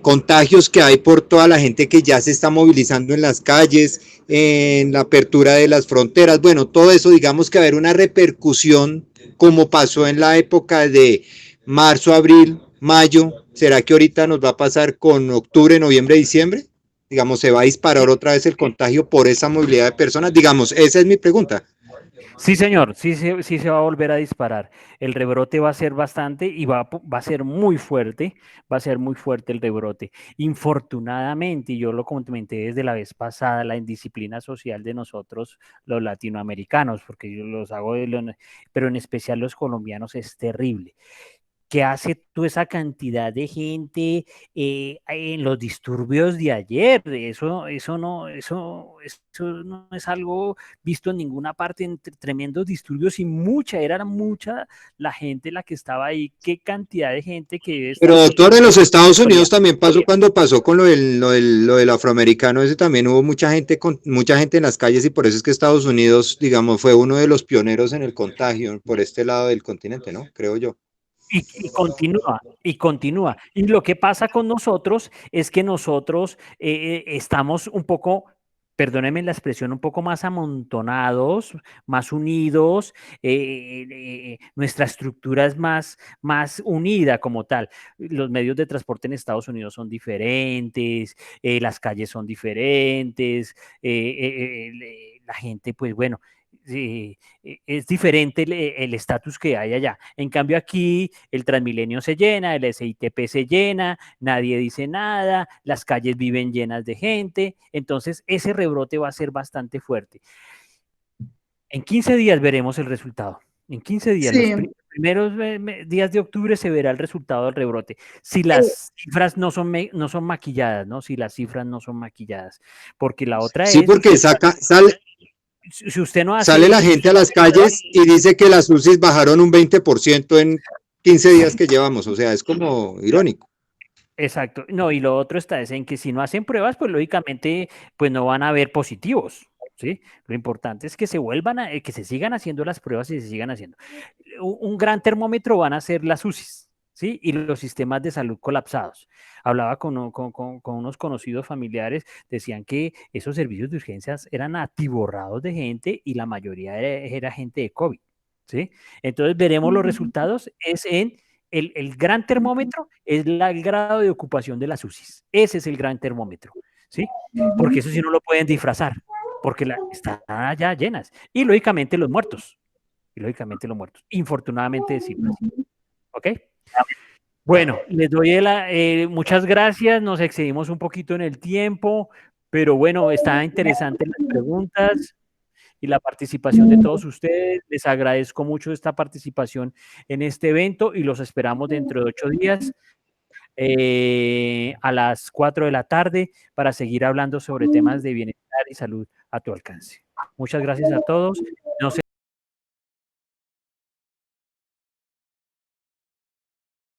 contagios que hay por toda la gente que ya se está movilizando en las calles, en la apertura de las fronteras, bueno, todo eso, digamos que va a haber una repercusión como pasó en la época de marzo, abril, mayo. ¿Será que ahorita nos va a pasar con octubre, noviembre, diciembre? Digamos, ¿se va a disparar otra vez el contagio por esa movilidad de personas? Digamos, esa es mi pregunta. Sí, señor, sí se va a volver a disparar. El rebrote va a ser bastante y va a ser muy fuerte, el rebrote. Infortunadamente, y yo lo comenté desde la vez pasada, la indisciplina social de nosotros, los latinoamericanos, porque yo los hago, pero en especial los colombianos, es terrible. ¿Qué hace toda esa cantidad de gente en los disturbios de ayer? Eso no es algo visto en ninguna parte, en tremendos disturbios, y era mucha la gente la que estaba ahí. ¿Qué cantidad de gente que debe estar? Pero doctor, en los Estados Unidos también pasó cuando pasó con lo del afroamericano, ese también hubo mucha gente en las calles y por eso es que Estados Unidos, digamos, fue uno de los pioneros en el contagio por este lado del continente, ¿no? Creo yo. Y continúa. Y lo que pasa con nosotros es que nosotros estamos un poco perdónenme la expresión, un poco más amontonados, más unidos, nuestra estructura es más unida como tal. Los medios de transporte en Estados Unidos son diferentes, las calles son diferentes, la gente, pues bueno, es diferente el estatus que hay allá. En cambio aquí el Transmilenio se llena, el SITP se llena, nadie dice nada, las calles viven llenas de gente, entonces ese rebrote va a ser bastante fuerte. En 15 días veremos el resultado. En 15 días, Sí. los primeros días de octubre se verá el resultado del rebrote. Si las cifras no son maquilladas, ¿no? Si las cifras no son maquilladas. Porque la otra Sí, es... porque si usted no hace... sale la gente a las calles y dice que las UCIs bajaron un 20% en 15 días que llevamos. O sea, es como irónico. Exacto. No, y lo otro está es en que si no hacen pruebas, pues lógicamente, pues no van a haber positivos, ¿sí? Lo importante es que se vuelvan que se sigan haciendo las pruebas y se sigan haciendo. Un gran termómetro van a ser las UCIs, ¿sí? Y los sistemas de salud colapsados. Hablaba con unos conocidos familiares, decían que esos servicios de urgencias eran atiborrados de gente y la mayoría era gente de COVID, ¿sí? Entonces veremos los resultados, es en... El gran termómetro es el grado de ocupación de las UCIs. Ese es el gran termómetro, ¿sí? Porque eso sí no lo pueden disfrazar, porque están ya llenas. Y lógicamente los muertos. Infortunadamente decirlo así. ¿Ok? Bueno, les doy muchas gracias. Nos excedimos un poquito en el tiempo, pero bueno, está interesante las preguntas y la participación de todos ustedes. Les agradezco mucho esta participación en este evento y los esperamos dentro de 8 días a las 4 de la tarde para seguir hablando sobre temas de bienestar y salud a tu alcance. Muchas gracias a todos. No se